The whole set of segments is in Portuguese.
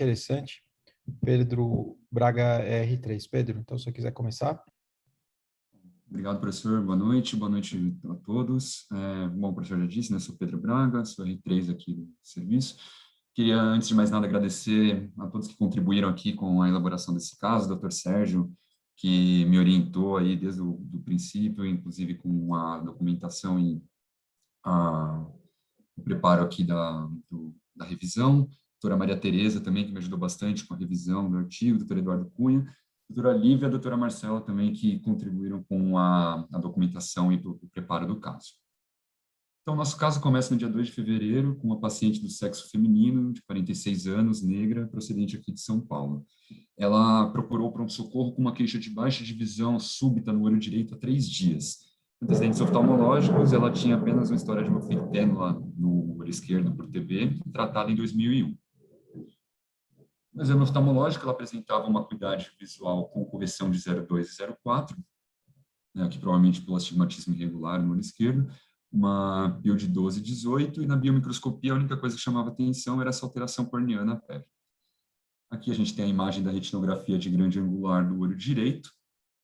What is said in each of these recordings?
interessante. Pedro Braga é R3. Pedro, então, se você quiser começar. Obrigado, professor. Boa noite a todos. Bom, o professor já disse, né? Sou Pedro Braga, sou R3 aqui do serviço. Queria, antes de mais nada, agradecer a todos que contribuíram aqui com a elaboração desse caso, Dr. Sérgio, que me orientou aí desde o princípio, inclusive com a documentação e o preparo aqui da revisão. Doutora Maria Tereza também, que me ajudou bastante com a revisão do artigo, doutor Eduardo Cunha, doutora Lívia e a doutora Marcela também, que contribuíram com a documentação e o preparo do caso. Então, nosso caso começa no dia 2 de fevereiro, com uma paciente do sexo feminino, de 46 anos, negra, procedente aqui de São Paulo. Ela procurou o pronto-socorro com uma queixa de baixa de visão súbita no olho direito há 3 dias. Antecedentes oftalmológicos, ela tinha apenas uma história de uma fitênula no olho esquerdo por TB, tratada em 2001. No exame oftalmológico, ela apresentava uma acuidade visual com correção de 0,2 e 0,4, né, que provavelmente pelo astigmatismo irregular no olho esquerdo, uma bio de 12 e 18, e na biomicroscopia a única coisa que chamava atenção era essa alteração corneana na pele. Aqui a gente tem a imagem da retinografia de grande angular do olho direito,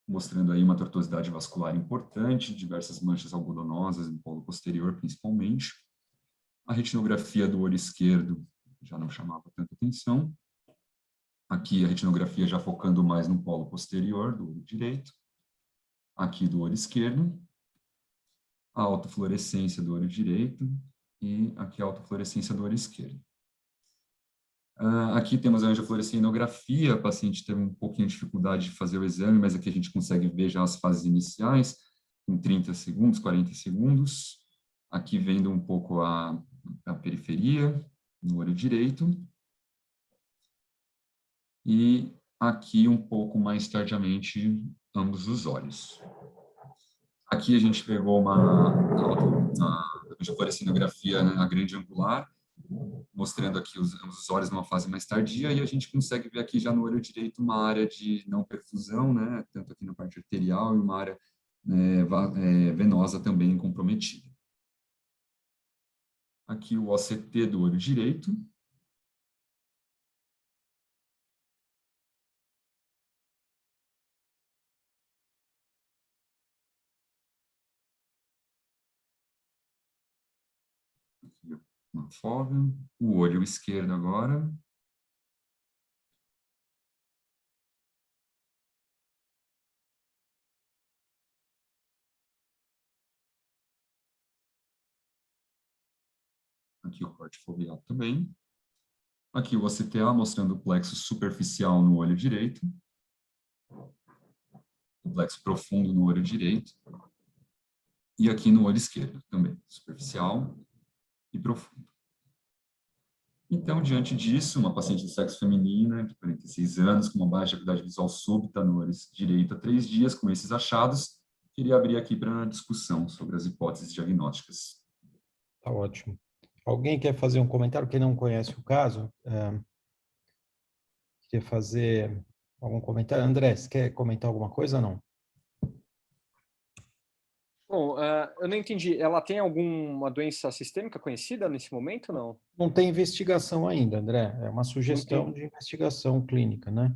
mostrando aí uma tortuosidade vascular importante, diversas manchas algodonosas no polo posterior, principalmente. A retinografia do olho esquerdo já não chamava tanta atenção. Aqui a retinografia já focando mais no polo posterior do olho direito. Aqui do olho esquerdo. A autofluorescência do olho direito e aqui a autofluorescência do olho esquerdo. Aqui temos a angiofluorescinografia, a paciente teve um pouquinho de dificuldade de fazer o exame, mas aqui a gente consegue ver já as fases iniciais, em 30 segundos, 40 segundos. Aqui vendo um pouco a periferia no olho direito. E aqui um pouco mais tardiamente, ambos os olhos. Aqui a gente pegou uma angiofluorescinografia na grande angular, mostrando aqui os olhos numa fase mais tardia, e a gente consegue ver aqui já no olho direito uma área de não perfusão, né, tanto aqui na parte arterial e uma área venosa também comprometida. Aqui o OCT do olho direito. Aqui uma fóvea. O olho esquerdo agora. Aqui o corte foveal também. Aqui o OCTA mostrando o plexo superficial no olho direito. O plexo profundo no olho direito. E aqui no olho esquerdo também, superficial e profundo. Então, diante disso, uma paciente do sexo feminino, de 46 anos, com uma baixa acuidade visual súbita no olho direito há 3 dias, com esses achados, queria abrir aqui para discussão sobre as hipóteses diagnósticas. Tá ótimo. Alguém quer fazer um comentário? Quem não conhece o caso, quer fazer algum comentário? André, você quer comentar alguma coisa ou não? Bom, eu não entendi. Ela tem alguma doença sistêmica conhecida nesse momento, não? Não tem investigação ainda, André. É uma sugestão de investigação clínica, né?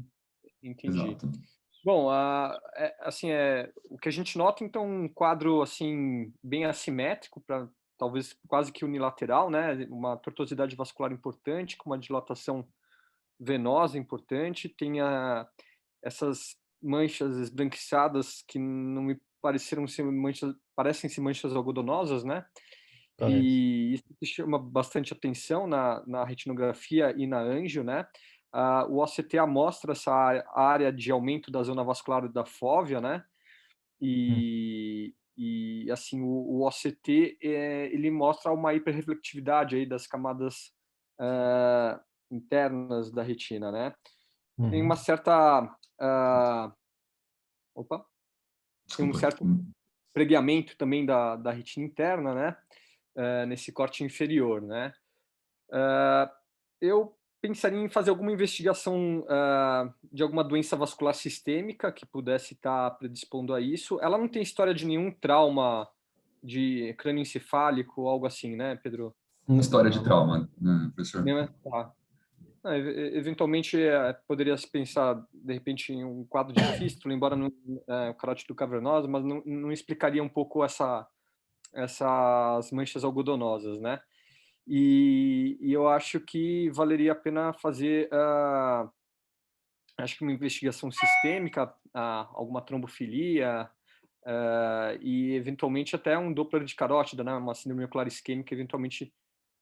Entendi. Exato. Bom, o que a gente nota, então, um quadro assim bem assimétrico, para talvez quase que unilateral, né? Uma tortuosidade vascular importante, com uma dilatação venosa importante, tem essas manchas esbranquiçadas que não me pareceram ser manchas, parecem ser manchas algodonosas, né? Parece. E isso chama bastante atenção na retinografia e na angio, né? O OCTA mostra essa área de aumento da zona vascular da fóvea, né? E assim, o OCT, ele mostra uma hiperreflectividade aí das camadas internas da retina, né? Tem uma certa... tem um certo pregueamento também da retina interna, né? Nesse corte inferior, né? Eu pensaria em fazer alguma investigação de alguma doença vascular sistêmica que pudesse estar predispondo a isso. Ela não tem história de nenhum trauma de crânioencefálico ou algo assim, né, Pedro? Uma história de trauma, né, professor? Tá. Eventualmente, poderia se pensar, de repente, em um quadro de fístula, embora não, carótido cavernoso, mas não explicaria um pouco essas manchas algodonosas, né? E eu acho que valeria a pena fazer, acho que uma investigação sistêmica, alguma trombofilia, e eventualmente até um Doppler de carótida, né? Uma síndrome ocular isquêmica, eventualmente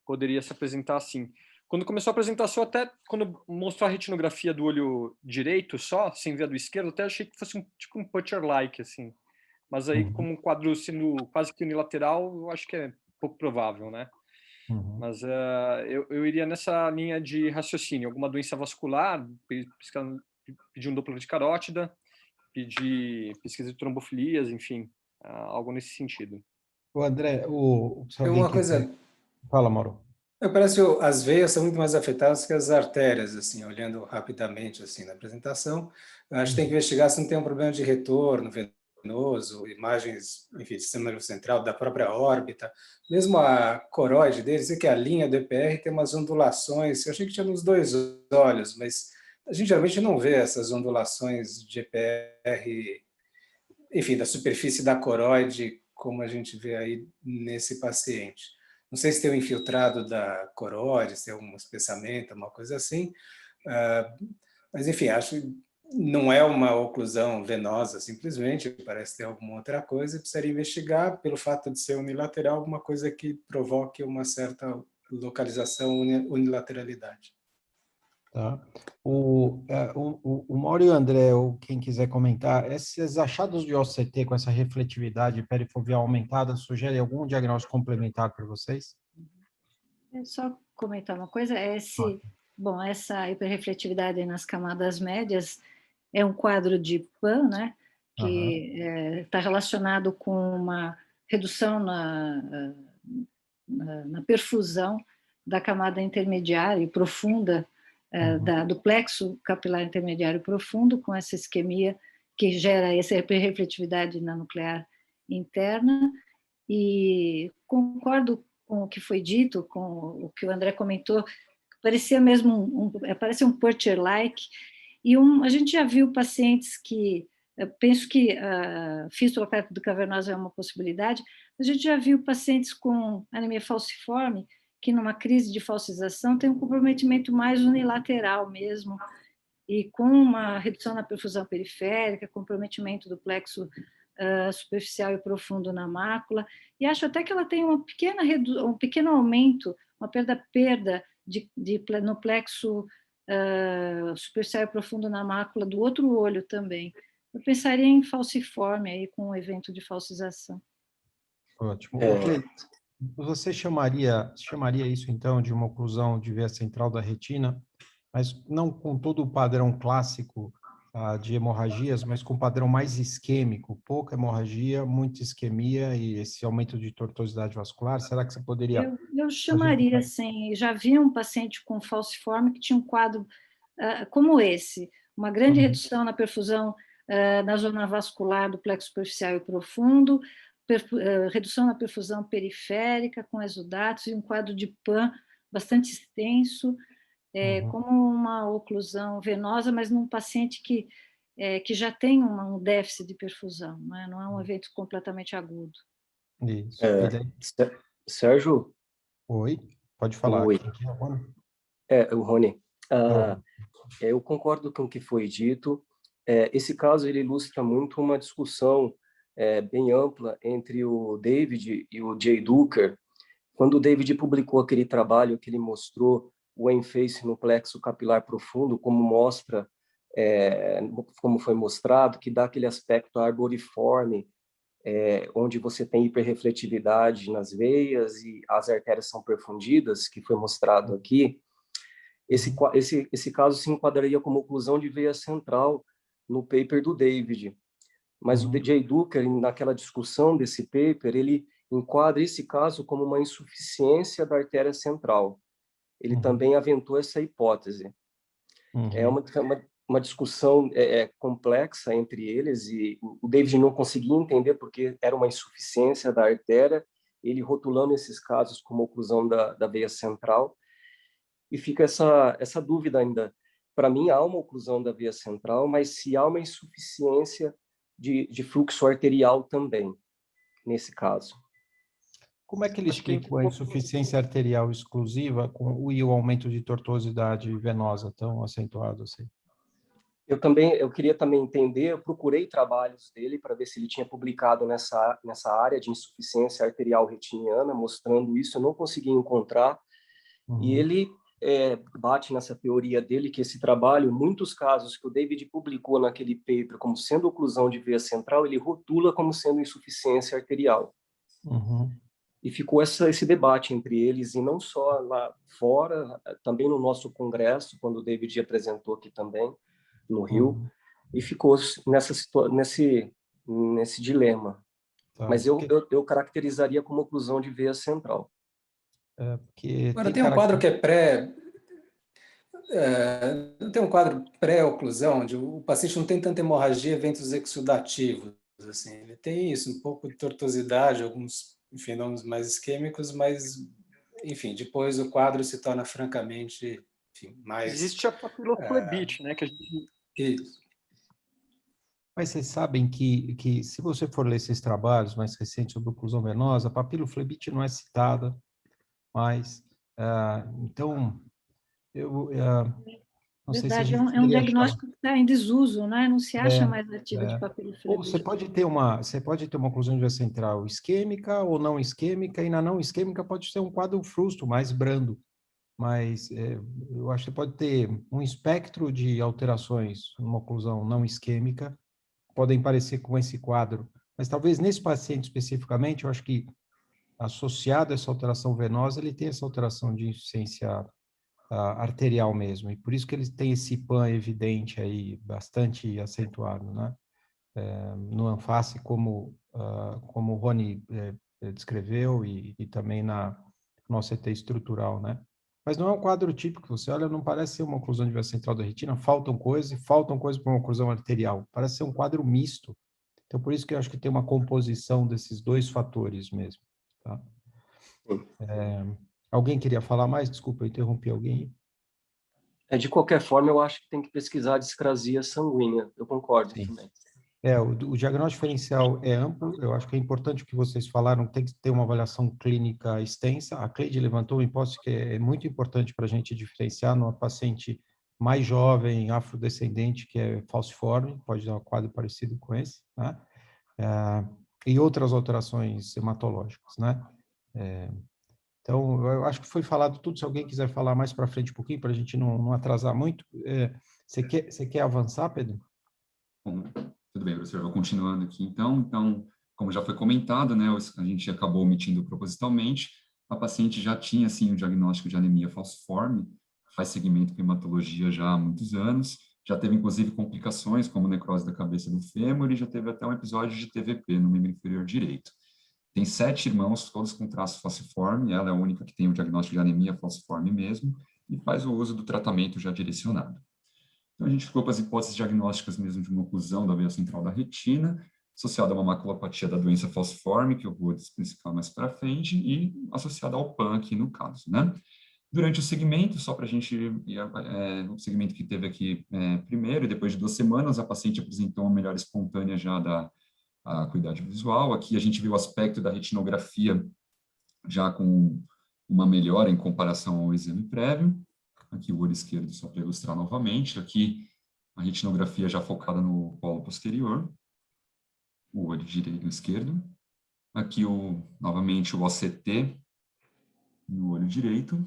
poderia se apresentar assim. Quando começou a apresentação, até quando mostrou a retinografia do olho direito só, sem ver a do esquerdo, até achei que fosse tipo um Putcher-like, assim. Mas aí, como um quadro sendo quase que unilateral, eu acho que é pouco provável, né? Mas eu iria nessa linha de raciocínio. Alguma doença vascular, pedir um Doppler de carótida, pedir pesquisa de trombofilias, enfim, algo nesse sentido. O André, se É alguém uma quiser... coisa, Fala, Mauro. parece que as veias são muito mais afetadas que as artérias, assim, olhando rapidamente assim na apresentação. Eu acho que tem que investigar se não tem um problema de retorno venoso, imagens, enfim, sistema nervoso central, da própria órbita. Mesmo a coroide deles, que a linha do EPR tem umas ondulações, eu achei que tinha nos dois olhos, mas a gente geralmente não vê essas ondulações de EPR, enfim, da superfície da coroide, como a gente vê aí nesse paciente. Não sei se tem um infiltrado da coroide, se é um espessamento, uma coisa assim, mas enfim, acho que não é uma oclusão venosa, simplesmente, parece ter alguma outra coisa, precisaria investigar, pelo fato de ser unilateral, alguma coisa que provoque uma certa localização, unilateralidade. Tá. O Mauro e o André, ou quem quiser comentar, esses achados de OCT com essa refletividade perifoveal aumentada sugerem algum diagnóstico complementar para vocês? É só comentar uma coisa, bom, essa hiperrefletividade nas camadas médias é um quadro de PAN, né, que está relacionado com uma redução na perfusão da camada intermediária e profunda, do plexo capilar intermediário profundo, com essa isquemia que gera essa hiperrefletividade na nuclear interna, e concordo com o que foi dito, com o que o André comentou, parecia mesmo parece um Purcher-like, e a gente já viu pacientes que, eu penso que a fístula cavernosa é uma possibilidade, a gente já viu pacientes com anemia falciforme, que numa crise de falcização tem um comprometimento mais unilateral mesmo, e com uma redução na perfusão periférica, comprometimento do plexo superficial e profundo na mácula, e acho até que ela tem um pequeno aumento, uma perda no plexo superficial e profundo na mácula do outro olho também. Eu pensaria em falciforme aí com um evento de falcização. Ótimo. Você chamaria isso, então, de uma oclusão de veia central da retina, mas não com todo o padrão clássico de hemorragias, mas com um padrão mais isquêmico, pouca hemorragia, muita isquemia e esse aumento de tortuosidade vascular? Será que você poderia... Eu chamaria, sim. Já vi um paciente com falciforme que tinha um quadro como esse, uma grande redução na perfusão na zona vascular do plexo superficial e profundo, redução na perfusão periférica com exudatos e um quadro de PAN bastante extenso, como uma oclusão venosa, mas num paciente que já tem um déficit de perfusão, não é um evento completamente agudo. Isso. Sérgio? Oi, pode falar. Oi. O Rony. Eu concordo com o que foi dito. Esse caso ele ilustra muito uma discussão bem ampla entre o David e o Jay Duker. Quando o David publicou aquele trabalho que ele mostrou o enface no plexo capilar profundo, como foi mostrado, que dá aquele aspecto arboriforme, onde você tem hiperrefletividade nas veias e as artérias são perfundidas, que foi mostrado aqui. Esse caso se enquadraria como oclusão de veia central no paper do David. Mas o Jay Duker, naquela discussão desse paper, ele enquadra esse caso como uma insuficiência da artéria central. Ele também aventou essa hipótese. É uma discussão complexa entre eles, e o David não conseguia entender porque era uma insuficiência da artéria, ele rotulando esses casos como oclusão da veia central. e fica essa dúvida ainda. Para mim, há uma oclusão da veia central, mas se há uma insuficiência de fluxo arterial também, nesse caso. Como é que ele explica a insuficiência arterial exclusiva e o aumento de tortuosidade venosa tão acentuado assim? Eu queria também entender, eu procurei trabalhos dele para ver se ele tinha publicado nessa área de insuficiência arterial retiniana, mostrando isso, eu não consegui encontrar, e ele bate nessa teoria dele que esse trabalho, muitos casos que o David publicou naquele paper como sendo oclusão de veia central, ele rotula como sendo insuficiência arterial. E ficou esse debate entre eles, e não só lá fora, também no nosso congresso, quando o David apresentou aqui também, no Rio, e ficou nesse dilema. Tá, mas eu caracterizaria como oclusão de veia central. Agora, tem um quadro que é tem um quadro pré-oclusão, onde o paciente não tem tanta hemorragia, eventos exudativos. Assim. Ele tem isso, um pouco de tortuosidade, alguns fenômenos mais isquêmicos, mas, enfim, depois o quadro se torna francamente mais... Existe a papiloflebite, né? Que a gente... Isso. Mas vocês sabem que se você for ler esses trabalhos mais recentes sobre oclusão venosa, a papiloflebite não é citada, mas, então, não sei se a Verdade, gente é um diagnóstico que está em desuso, né? Não se acha mais ativa de Ou papiloflebite. você pode ter uma oclusão de veia central isquêmica ou não isquêmica, e na não isquêmica pode ser um quadro frusto, mais brando. Mas eu acho que pode ter um espectro de alterações numa oclusão não isquêmica, podem parecer com esse quadro, mas talvez nesse paciente especificamente, eu acho que associado a essa alteração venosa, ele tem essa alteração de insuficiência arterial mesmo, e por isso que ele tem esse PAN evidente aí, bastante acentuado, né? No anface, como o Rony descreveu, e também no OCT estrutural, né? Mas não é um quadro típico, você olha, não parece ser uma oclusão de veia central da retina, faltam coisas para uma oclusão arterial, parece ser um quadro misto. Então, por isso que eu acho que tem uma composição desses dois fatores mesmo. Tá? Alguém queria falar mais? Desculpa, eu interrompi alguém. De qualquer forma, eu acho que tem que pesquisar a discrasia sanguínea, eu concordo também. O diagnóstico diferencial é amplo, eu acho que é importante o que vocês falaram, tem que ter uma avaliação clínica extensa. A Cleide levantou uma hipótese que é muito importante para a gente diferenciar numa paciente mais jovem, afrodescendente, que é falciforme, pode dar um quadro parecido com esse, né? E outras alterações hematológicas, né? Então, eu acho que foi falado tudo. Se alguém quiser falar mais para frente um pouquinho, para a gente não atrasar muito. Você quer avançar, Pedro? Bom, tudo bem, professor, vou continuando aqui. Então, como já foi comentado, né, a gente acabou omitindo propositalmente, a paciente já tinha, assim, o diagnóstico de anemia falciforme, faz seguimento com hematologia já há muitos anos, já teve, inclusive, complicações, como necrose da cabeça do fêmur, e já teve até um episódio de TVP no membro inferior direito. Tem 7 irmãos, todos com traço falciforme, ela é a única que tem o diagnóstico de anemia falciforme mesmo, e faz o uso do tratamento já direcionado. Então, a gente ficou com as hipóteses diagnósticas mesmo de uma oclusão da veia central da retina, associada a uma maculopatia da doença falciforme, que eu vou explicar mais para frente, e associada ao PAN aqui no caso, né? Durante o segmento, só para a gente, o segmento que teve aqui primeiro, e depois de 2 semanas, a paciente apresentou uma melhora espontânea já da acuidade visual. Aqui a gente viu o aspecto da retinografia já com uma melhora em comparação ao exame prévio. Aqui o olho esquerdo, só para ilustrar novamente. Aqui a retinografia já focada no polo posterior, o olho direito e esquerdo. Aqui, novamente, o OCT no olho direito.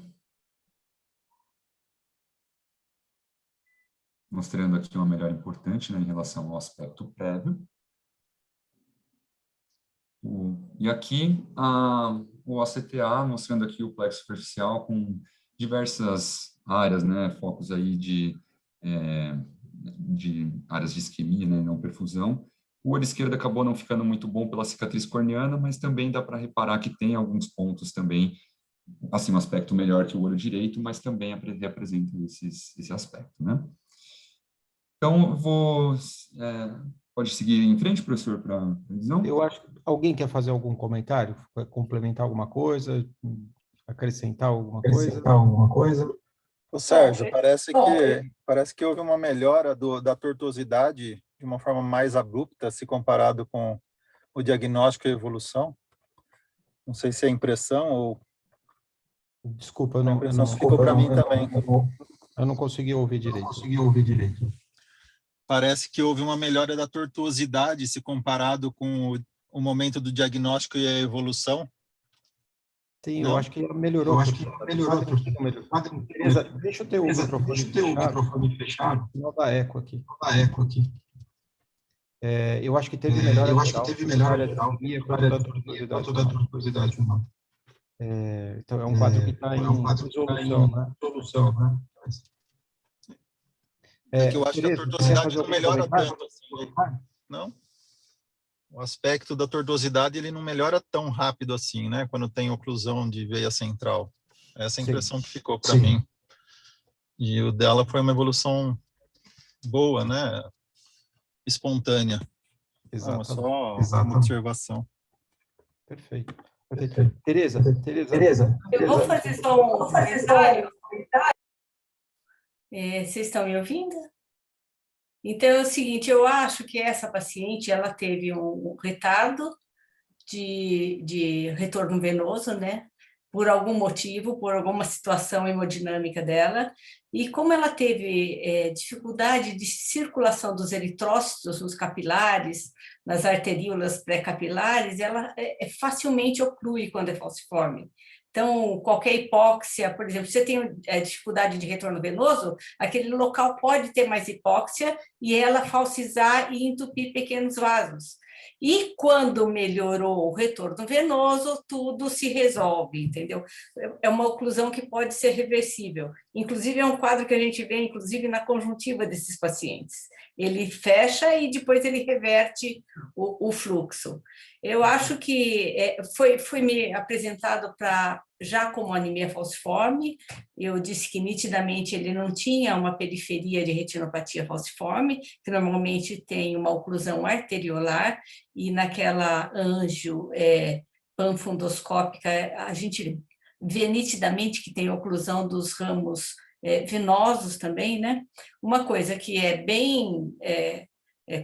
Mostrando aqui uma melhora importante, né, em relação ao aspecto prévio. E aqui o ACTA, mostrando aqui o plexo superficial com diversas áreas, né, focos aí de áreas de isquemia, né, não perfusão. O olho esquerdo acabou não ficando muito bom pela cicatriz corneana, mas também dá para reparar que tem alguns pontos também, assim, um aspecto melhor que o olho direito, mas também apresenta esse aspecto, né? Então, pode seguir em frente, professor, para a visão? Eu acho que alguém quer fazer algum comentário, complementar alguma coisa, acrescentar alguma coisa? Ô, Sérgio, parece que houve uma melhora da tortuosidade de uma forma mais abrupta, se comparado com o diagnóstico e a evolução. Não sei se é impressão ou... Desculpa, a impressão que ficou para mim também. Eu não consegui ouvir direito. Parece que houve uma melhora da tortuosidade se comparado com o momento do diagnóstico e a evolução. Sim, Não? eu acho que melhorou. Tereza, deixa eu ter o microfone fechado. Não dá eco aqui. Eu acho que teve melhora geral. Tanto da tortuosidade humana. Então, é um quadro que está em solução, né? Que eu acho que a tortuosidade não melhora tanto assim. Não? O aspecto da tortuosidade ele não melhora tão rápido assim, né? Quando tem oclusão de veia central. Essa é a impressão que ficou para mim. E o dela foi uma evolução boa, né? Espontânea. Exato. Só uma observação. Perfeito. Tereza. Eu vou fazer só um comentário. Vocês estão me ouvindo? Então, é o seguinte, eu acho que essa paciente, ela teve um retardo de retorno venoso, né? Por algum motivo, por alguma situação hemodinâmica dela, e como ela teve dificuldade de circulação dos eritrócitos nos capilares, nas arteríolas pré-capilares, ela facilmente oclui quando é falciforme. Então, qualquer hipóxia, por exemplo, se você tem dificuldade de retorno venoso, aquele local pode ter mais hipóxia e ela falcizar e entupir pequenos vasos. E quando melhorou o retorno venoso, tudo se resolve, entendeu? É uma oclusão que pode ser reversível. Inclusive, é um quadro que a gente vê, inclusive, na conjuntiva desses pacientes. Ele fecha e depois ele reverte o fluxo. Eu acho que foi me apresentado já como anemia falciforme. Eu disse que nitidamente ele não tinha uma periferia de retinopatia falciforme, que normalmente tem uma oclusão arteriolar, e naquela anjo panfundoscópica a gente vê nitidamente que tem oclusão dos ramos venosos também, né? Uma coisa que é bem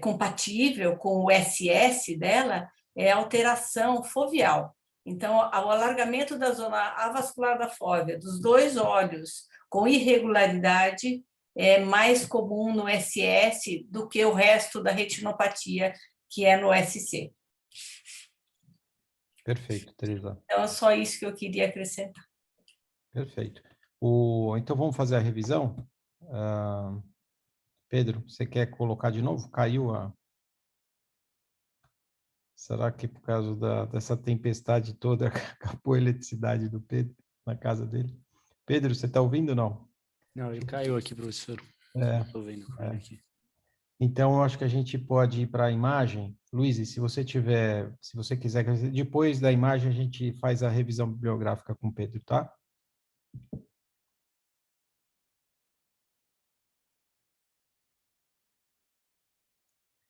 compatível com o SS dela é a alteração foveal. Então, o alargamento da zona avascular da fóvea dos dois olhos com irregularidade é mais comum no SS do que o resto da retinopatia, que é no SC. Perfeito, Teresa. Então, é só isso que eu queria acrescentar. Perfeito. Então, vamos fazer a revisão? Pedro, você quer colocar de novo? Caiu a... Será que por causa dessa tempestade toda acabou a eletricidade do Pedro na casa dele? Pedro, você está ouvindo ou não? Não, ele caiu aqui, professor. Estou vendo aqui. Então, eu acho que a gente pode ir para a imagem. Luiz, se você quiser, depois da imagem a gente faz a revisão bibliográfica com o Pedro, tá?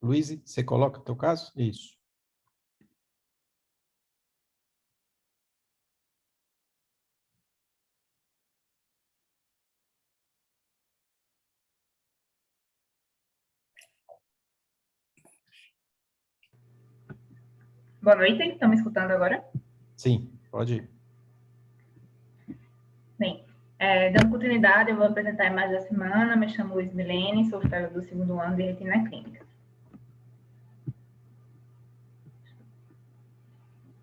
Luiz, você coloca o teu caso? Isso. Boa noite, estão me escutando agora? Sim, pode ir. Bem, dando continuidade, eu vou apresentar a imagem da semana. Me chamo Luiz Milene, sou fellow do 2º ano de Retina Clínica.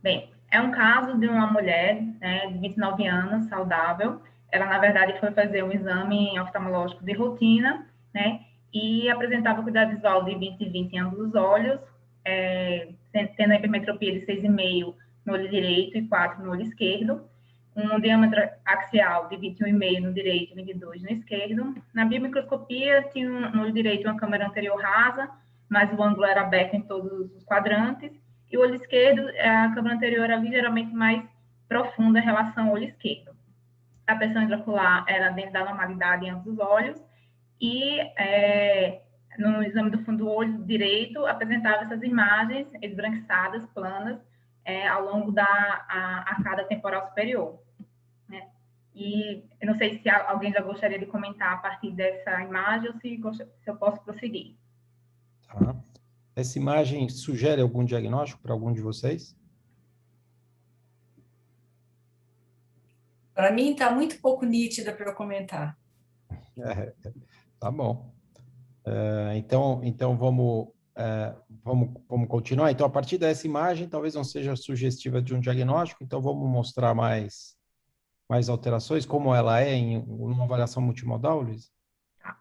Bem, é um caso de uma mulher, né, de 29 anos, saudável. Ela, na verdade, foi fazer um exame oftalmológico de rotina, né, e apresentava cuidado visual de 20/20 em ambos os olhos, tendo a hipermetropia de 6,5 no olho direito e 4 no olho esquerdo, um diâmetro axial de 21,5 no direito e 22 no esquerdo. Na biomicroscopia, tinha no olho direito uma câmara anterior rasa, mas o ângulo era aberto em todos os quadrantes, e o olho esquerdo, a câmara anterior era ligeiramente mais profunda em relação ao olho esquerdo. A pressão intraocular era dentro da normalidade em ambos os olhos, e no exame do fundo do olho direito, apresentava essas imagens esbranquiçadas, planas, ao longo da arcada temporal superior. Né? E eu não sei se alguém já gostaria de comentar a partir dessa imagem ou se eu posso prosseguir. Tá. Essa imagem sugere algum diagnóstico para algum de vocês? Para mim, está muito pouco nítida para eu comentar. Tá bom. Então vamos continuar. Então, a partir dessa imagem, talvez não seja sugestiva de um diagnóstico, então vamos mostrar mais alterações, como ela é em uma avaliação multimodal, Luiz? Tá.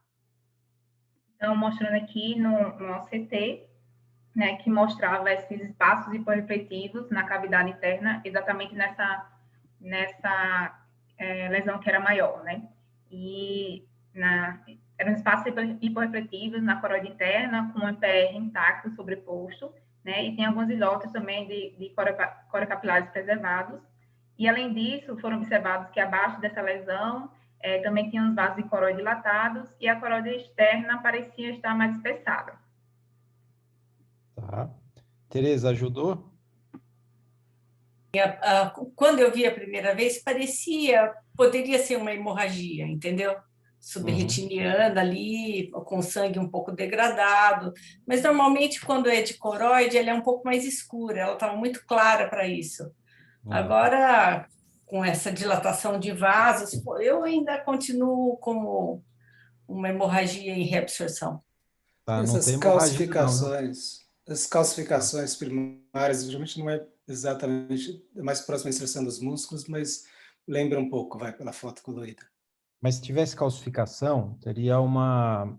Então, mostrando aqui no OCT, né, que mostrava esses espaços hiporrefletivos na cavidade interna, exatamente nessa lesão que era maior, né? E eram espaços hiporrefletivos na coroide interna, com um EPR intacto, sobreposto, né? E tem alguns isótopos também de corocapilares preservados. E, além disso, foram observados que abaixo dessa lesão também tinha os vasos de coroide dilatados e a coroide externa parecia estar mais espessada. Tá. Tereza, ajudou? Quando eu vi a primeira vez, poderia ser uma hemorragia, entendeu? Subretiniana ali, com sangue um pouco degradado. Mas, normalmente, quando é de coroide, ela é um pouco mais escura. Ela estava muito clara para isso. Agora, com essa dilatação de vasos, eu ainda continuo como uma hemorragia em reabsorção. Tá, Essas calcificações primárias, geralmente não é exatamente, é mais próxima à inserção dos músculos, mas lembra um pouco, vai, pela foto colorida. Mas se tivesse calcificação, teria uma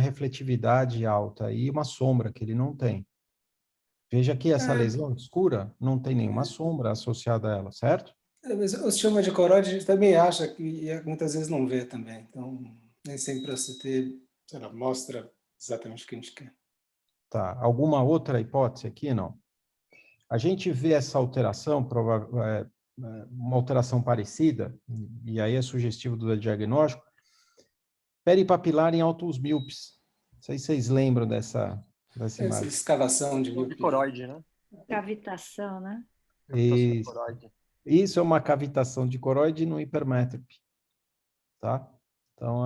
refletividade alta e uma sombra, que ele não tem. Veja aqui, essa lesão escura não tem nenhuma sombra associada a ela, certo? Mas o osteoma de coroide a gente também acha que muitas vezes não vê também. Então, nem sempre você mostra exatamente o que a gente quer. Tá. Alguma outra hipótese aqui, não? A gente vê essa alteração, uma alteração parecida, e aí é sugestivo do diagnóstico, peripapilar em altos míopes. Não sei se vocês lembram dessa imagem. Essa escavação de míope. Coroide, né? Cavitação, né? Isso é uma cavitação de coroide no hipermétrope, tá? Então,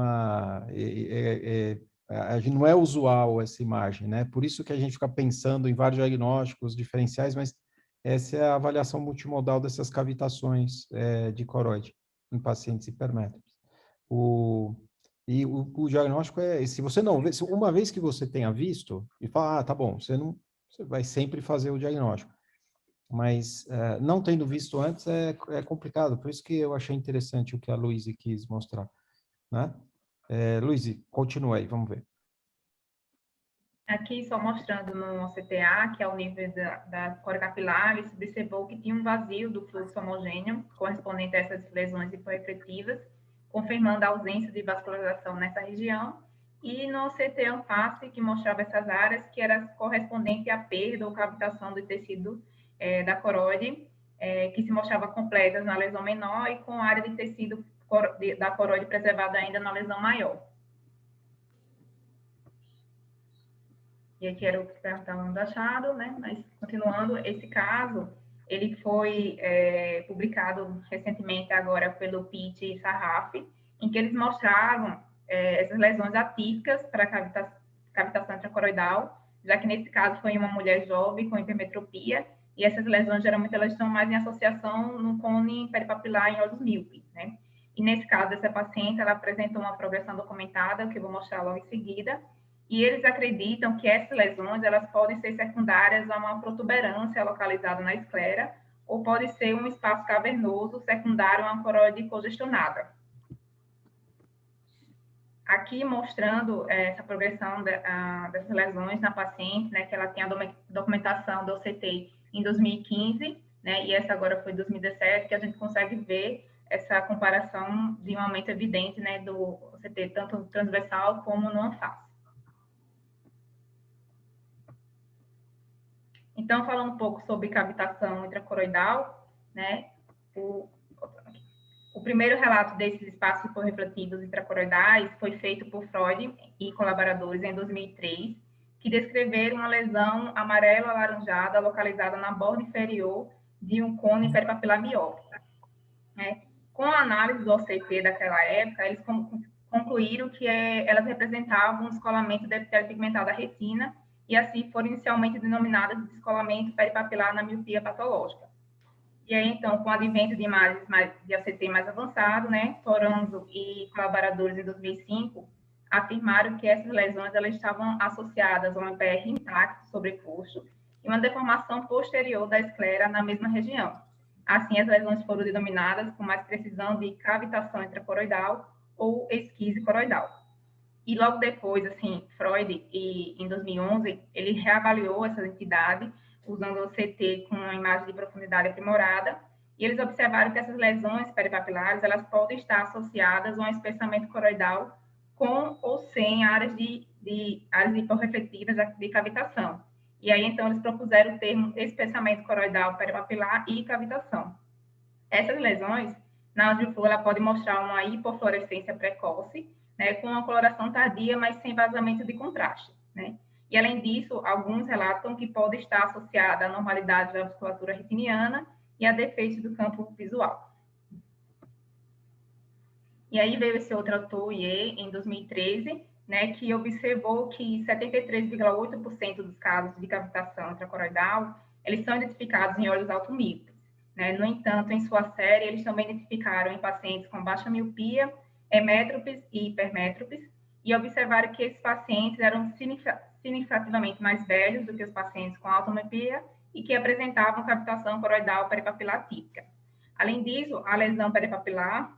não é usual essa imagem, né? Por isso que a gente fica pensando em vários diagnósticos diferenciais, mas essa é a avaliação multimodal dessas cavitações de coroide em pacientes hipermétropes. O diagnóstico se você não vê, uma vez que você tenha visto, e fala, tá bom, você vai sempre fazer o diagnóstico. Mas não tendo visto antes é complicado, por isso que eu achei interessante o que a Luíse quis mostrar, né? Luíse, continua aí, vamos ver. Aqui, só mostrando no CTA, que é o nível da corocapilar, se observou que tinha um vazio do fluxo homogêneo, correspondente a essas lesões hiporrefletivas, confirmando a ausência de vascularização nessa região, e no CT Anface, que mostrava essas áreas, que era correspondente à perda ou cavitação do tecido da coroide, que se mostrava completas na lesão menor e com área de tecido da coroide preservada ainda na lesão maior. E aqui era o que perguntava do achado, né? Mas, continuando, esse caso, ele foi publicado recentemente agora pelo Pitt e Sarraf, em que eles mostravam essas lesões atípicas para cavitação intracoroidal, já que nesse caso foi uma mulher jovem com hipermetropia, e essas lesões, geralmente, elas estão mais em associação no cone peripapilar em olhos míopes, né? E nesse caso, essa paciente, ela apresenta uma progressão documentada, que eu vou mostrar logo em seguida, e eles acreditam que essas lesões, elas podem ser secundárias a uma protuberância localizada na esclera, ou pode ser um espaço cavernoso secundário a uma coroide congestionada. Aqui mostrando essa progressão dessas lesões na paciente, né, que ela tem a documentação do OCT em 2015, né, e essa agora foi em 2017, que a gente consegue ver essa comparação de um aumento evidente, né, do OCT, tanto transversal como no anface. Então, falando um pouco sobre cavitação intracoroidal, né, o primeiro relato desses espaços hiporrefletivos intracoroidais foi feito por Freud e colaboradores em 2003, que descreveram uma lesão amarelo-alaranjada localizada na borda inferior de um cone peripapilar miópico, né? Com a análise do OCT daquela época, eles concluíram que elas representavam um descolamento do epitélio pigmentar da retina e assim foram inicialmente denominadas de descolamento peripapilar na miopia patológica. E aí, então, com o advento de imagens de OCT mais avançado, né, Toranzo e colaboradores em 2005 afirmaram que essas lesões elas estavam associadas a um MPR intacto sobreposto e uma deformação posterior da esclera na mesma região. Assim, as lesões foram denominadas com mais precisão de cavitação intracoroidal ou esquise coroidal. E logo depois, assim, Freud, em 2011, ele reavaliou essa entidade usando o CT com uma imagem de profundidade aprimorada, e eles observaram que essas lesões peripapilares, elas podem estar associadas a um espessamento coroidal com ou sem áreas áreas hiporreflectivas de cavitação. E aí, então, eles propuseram o termo espessamento coroidal peripapilar e cavitação. Essas lesões, na angioflor, ela pode mostrar uma hipofluorescência precoce, né, com uma coloração tardia, mas sem vazamento de contraste, né? E, além disso, alguns relatam que pode estar associada à normalidade da musculatura retiniana e a defeitos do campo visual. E aí veio esse outro autor, Ye, em 2013, né, que observou que 73,8% dos casos de cavitação intracoroidal, eles são identificados em olhos automíopes, né? No entanto, em sua série, eles também identificaram em pacientes com baixa miopia, hemétropes e hipermétropes, e observaram que esses pacientes eram significativamente mais velhos do que os pacientes com alta miopia e que apresentavam cavitação coroidal peripapilar típica. Além disso, a lesão peripapilar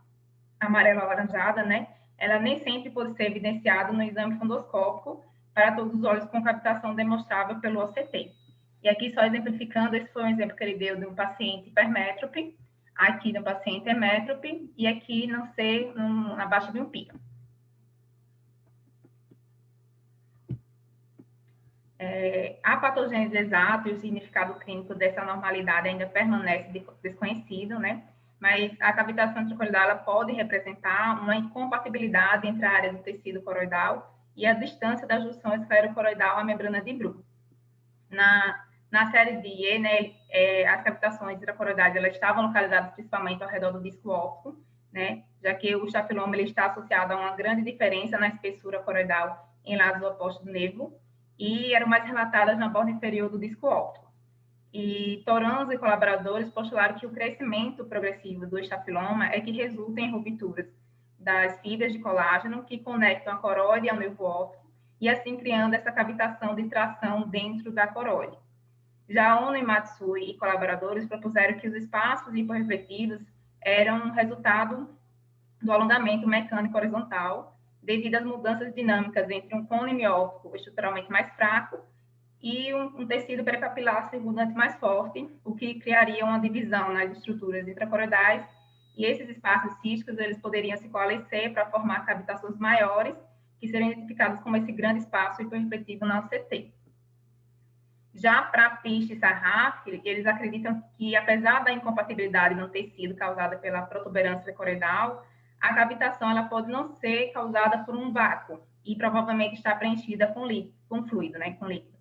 amarelo-alaranjada, né, ela nem sempre pode ser evidenciada no exame fundoscópico para todos os olhos com cavitação demonstrável pelo OCT. E aqui, só exemplificando, esse foi um exemplo que ele deu de um paciente hipermétrope, aqui no paciente hemétrope, e aqui na baixa miopia. A patogênese exata e o significado clínico dessa normalidade ainda permanece desconhecido, né? Mas a cavitação intracoroidal ela pode representar uma incompatibilidade entre a área do tecido coroidal e a distância da junção esclerocoroidal à membrana de Bruch. Na série de Ye, né, as cavitações intracoroidais elas estavam localizadas principalmente ao redor do disco óptico, né, já que o estafiloma ele está associado a uma grande diferença na espessura coroidal em lados opostos do nervo, e eram mais relatadas na borda inferior do disco óptico. E Toranzo e colaboradores postularam que o crescimento progressivo do estafiloma é que resulta em rupturas das fibras de colágeno que conectam a coroide ao nervo óptico, e assim criando essa cavitação de tração dentro da coroide. Já Ono e Matsui e colaboradores propuseram que os espaços hiporrefletivos eram resultado do alongamento mecânico horizontal, devido às mudanças dinâmicas entre um cone mióptico estruturalmente mais fraco e um tecido peripapilar circundante mais forte, o que criaria uma divisão nas estruturas intracoroidais, e esses espaços císticos eles poderiam se coalescer para formar cavitações maiores, que seriam identificadas como esse grande espaço hiporrefletivo na OCT. Já para Piste e Sarraf, eles acreditam que, apesar da incompatibilidade no tecido causada pela protuberância coroidal, a cavitação ela pode não ser causada por um vácuo e provavelmente está preenchida com fluido, né, com líquido.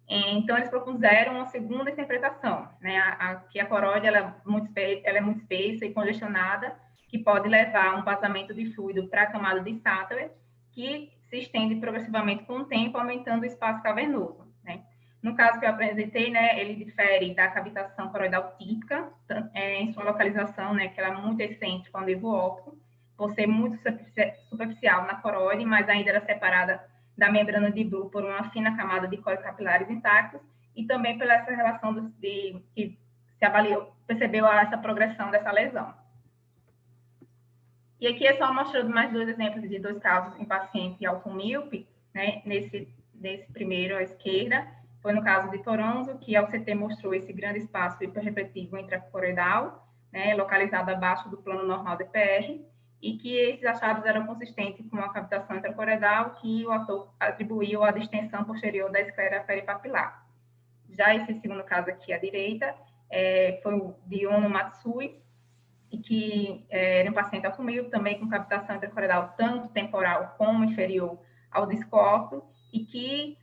Então, eles propuseram uma segunda interpretação, né, que a coroide ela é muito espessa e congestionada, que pode levar a um vazamento de fluido para a camada de Sattler, que se estende progressivamente com o tempo, aumentando o espaço cavernoso, né. No caso que eu apresentei, né, ele difere da cavitação coroidal típica, em sua localização, né, que ela é muito excêntrica ao nervo óptico, por ser muito superficial na coroide, mas ainda era separada da membrana de Bruch por uma fina camada de corocapilares intactos, e também pela essa relação que se avaliou, percebeu essa progressão dessa lesão. E aqui é só mostrando mais dois exemplos de dois casos em paciente automíope, né? Nesse primeiro à esquerda, foi no caso de Toranzo, que a OCT mostrou esse grande espaço hiperrefletivo intracoroidal, né, localizado abaixo do plano normal do EPR, e que esses achados eram consistentes com a cavitação intracoroidal que o autor atribuiu à distensão posterior da esclera peripapilar. Já esse segundo caso aqui à direita foi o de Ono Matsui, e que era um paciente automíope também com cavitação intracoroidal tanto temporal como inferior ao disco óptico, e que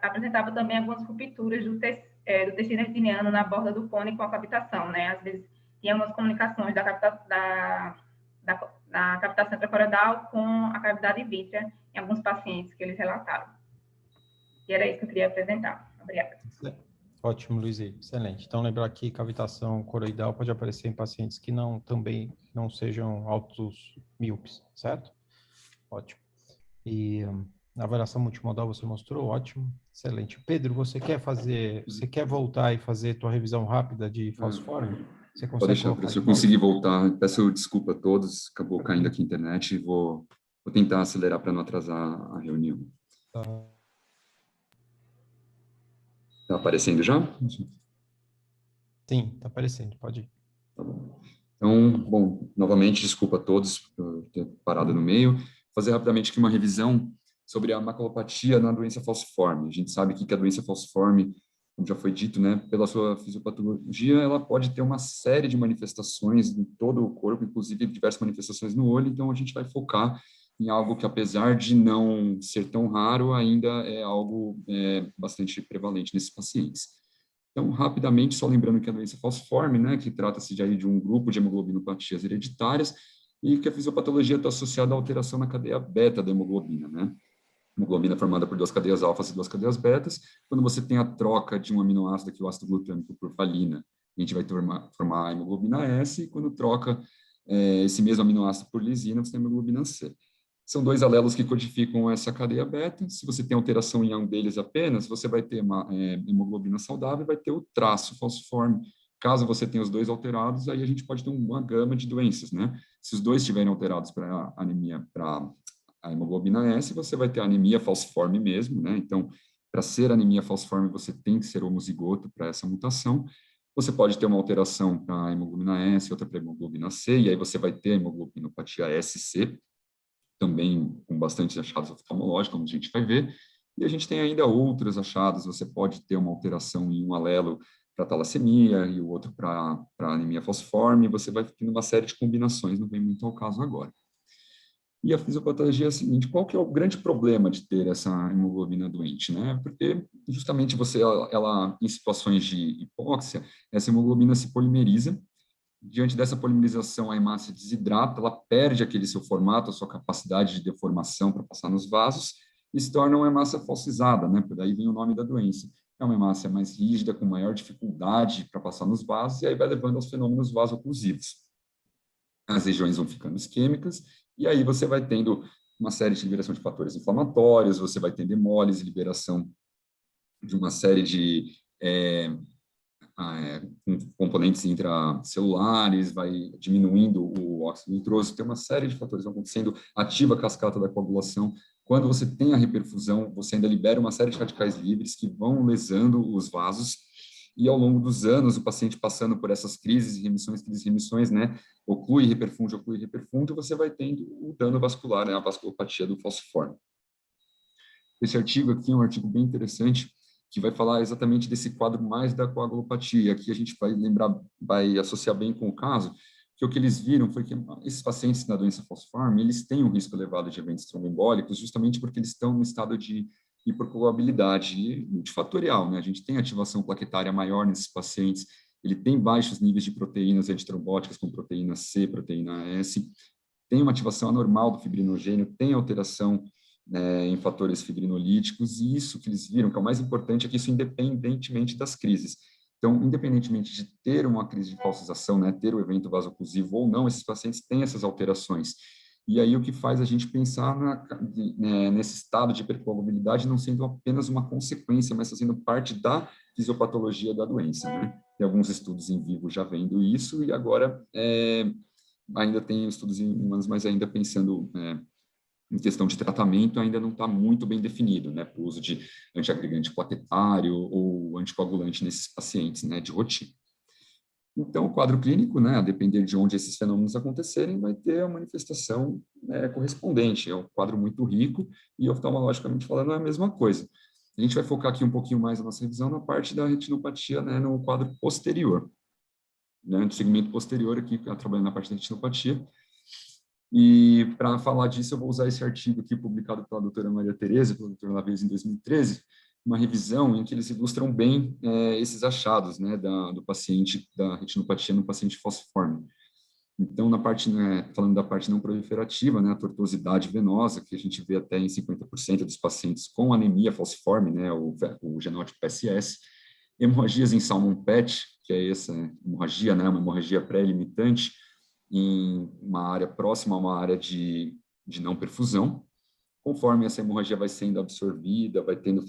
apresentava também algumas rupturas do tecido retiniano na borda do cone com a cavitação, né? Às vezes e algumas comunicações da captação intracorredal com a cavidade vítrea em alguns pacientes que eles relataram. E era isso que eu queria apresentar. Obrigada. Ótimo, Luiz, excelente. Então, lembrar que cavitação coroidal pode aparecer em pacientes que também não sejam altos míopes, certo? Ótimo. E a avaliação multimodal você mostrou, ótimo, excelente. Pedro, você quer voltar e fazer tua revisão rápida de falciforme? Você consegue? Pode deixar, professor, eu consegui voltar. Peço desculpa a todos, acabou caindo aqui a internet e vou tentar acelerar para não atrasar a reunião. Está aparecendo já? Sim, está aparecendo, pode ir. Tá bom. Então, bom, novamente, desculpa a todos por ter parado no meio. Fazer rapidamente aqui uma revisão sobre a maculopatia na doença falciforme. A gente sabe que a doença falciforme, como já foi dito, né, pela sua fisiopatologia, ela pode ter uma série de manifestações em todo o corpo, inclusive diversas manifestações no olho, então a gente vai focar em algo que, apesar de não ser tão raro, ainda é algo bastante prevalente nesses pacientes. Então, rapidamente, só lembrando que a doença falciforme, né, que trata-se de um grupo de hemoglobinopatias hereditárias, e que a fisiopatologia está associada à alteração na cadeia beta da hemoglobina, né? Hemoglobina é formada por 2 cadeias alfas e 2 cadeias betas. Quando você tem a troca de um aminoácido, aqui o ácido glutâmico, por valina, a gente vai formar a hemoglobina S, e quando troca esse mesmo aminoácido por lisina, você tem a hemoglobina C. São 2 alelos que codificam essa cadeia beta. Se você tem alteração em um deles apenas, você vai ter uma hemoglobina saudável e vai ter o traço falciforme. Caso você tenha os 2 alterados, aí a gente pode ter uma gama de doenças, né? Se os 2 estiverem alterados para anemia, para a hemoglobina S, você vai ter anemia falciforme mesmo, né? Então, para ser anemia falciforme, você tem que ser homozigoto para essa mutação. Você pode ter uma alteração para a hemoglobina S, outra para a hemoglobina C, e aí você vai ter a hemoglobinopatia SC, também com bastante achados oftalmológicos, como a gente vai ver. E a gente tem ainda outros achados. Você pode ter uma alteração em um alelo para talassemia e o outro para anemia falciforme. Você vai tendo uma série de combinações, não vem muito ao caso agora. E a fisiopatologia é a seguinte: qual que é o grande problema de ter essa hemoglobina doente, né? Porque justamente ela em situações de hipóxia, essa hemoglobina se polimeriza. Diante dessa polimerização, a hemácia desidrata, ela perde aquele seu formato, a sua capacidade de deformação para passar nos vasos, e se torna uma hemácia falcizada, né? Por daí vem o nome da doença. É uma hemácia mais rígida, com maior dificuldade para passar nos vasos, e aí vai levando aos fenômenos vasoclusivos. As regiões vão ficando isquêmicas, e aí você vai tendo uma série de liberação de fatores inflamatórios, você vai tendo hemólise, liberação de uma série de componentes intracelulares, vai diminuindo o óxido nitroso, tem uma série de fatores acontecendo, ativa a cascata da coagulação. Quando você tem a reperfusão, você ainda libera uma série de radicais livres que vão lesando os vasos, e ao longo dos anos, o paciente passando por essas crises e remissões, né, oclui, reperfunde, você vai tendo o dano vascular, né, a vasculopatia do falciforme. Esse artigo aqui é um artigo bem interessante, que vai falar exatamente desse quadro mais da coagulopatia. Aqui a gente vai associar bem com o caso, que o que eles viram foi que esses pacientes na doença falciforme, eles têm um risco elevado de eventos tromboembólicos, justamente porque eles estão no estado de hipercoagulabilidade multifatorial, né? A gente tem ativação plaquetária maior nesses pacientes, ele tem baixos níveis de proteínas antitrombóticas, como proteína C, proteína S, tem uma ativação anormal do fibrinogênio, tem alteração em fatores fibrinolíticos, e isso que eles viram, que é o mais importante, é que isso independentemente das crises. Então, independentemente de ter uma crise de falcização, né, ter o evento vasoclusivo ou não, esses pacientes têm essas alterações. E aí o que faz a gente pensar nesse estado de hipercoagulabilidade não sendo apenas uma consequência, mas sendo parte da fisiopatologia da doença, né? Tem alguns estudos em vivo já vendo isso, e agora ainda tem estudos em humanos, mas ainda pensando em questão de tratamento, ainda não está muito bem definido, né, para o uso de antiagregante plaquetário ou anticoagulante nesses pacientes, né, de rotina. Então, o quadro clínico, né, a depender de onde esses fenômenos acontecerem, vai ter a manifestação correspondente. É um quadro muito rico e, oftalmologicamente falando, é a mesma coisa. A gente vai focar aqui um pouquinho mais a nossa revisão na parte da retinopatia, né, no quadro posterior, né, no segmento posterior aqui, trabalhando na parte da retinopatia. E, para falar disso, eu vou usar esse artigo aqui, publicado pela doutora Maria Tereza e pela doutora Lavez em 2013, uma revisão em que eles ilustram bem esses achados, né, do paciente, da retinopatia no paciente falciforme. Então, na parte, né, falando da parte não proliferativa, né, a tortuosidade venosa, que a gente vê até em 50% dos pacientes com anemia falciforme, né, o genótipo PSS, hemorragias em Salmon PET, que é essa hemorragia, né, uma hemorragia pré-limitante em uma área próxima a uma área de não perfusão. Conforme essa hemorragia vai sendo absorvida, vai tendo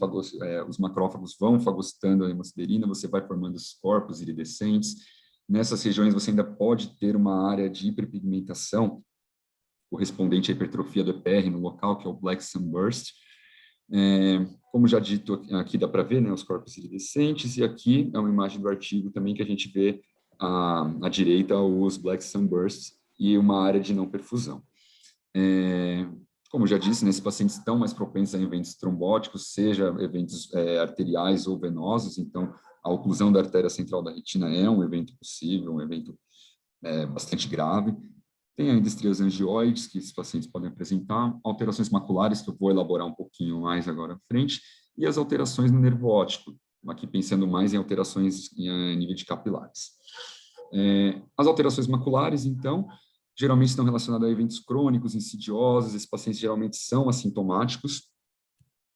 os macrófagos vão fagocitando a hemosiderina, você vai formando os corpos iridescentes. Nessas regiões você ainda pode ter uma área de hiperpigmentação correspondente à hipertrofia do EPR no local, que é o Black Sunburst. Como já dito, aqui dá para ver, né, os corpos iridescentes, e aqui é uma imagem do artigo também que a gente vê à direita os Black Sunbursts e uma área de não perfusão. Como já disse, nesses pacientes estão mais propensos a eventos trombóticos, seja eventos arteriais ou venosos, então a oclusão da artéria central da retina é um evento possível, um evento bastante grave. Tem ainda estrias angioides, que esses pacientes podem apresentar, alterações maculares, que eu vou elaborar um pouquinho mais agora à frente, e as alterações no nervo óptico, aqui pensando mais em alterações em nível de capilares. As alterações maculares, então, geralmente estão relacionadas a eventos crônicos, insidiosos, esses pacientes geralmente são assintomáticos,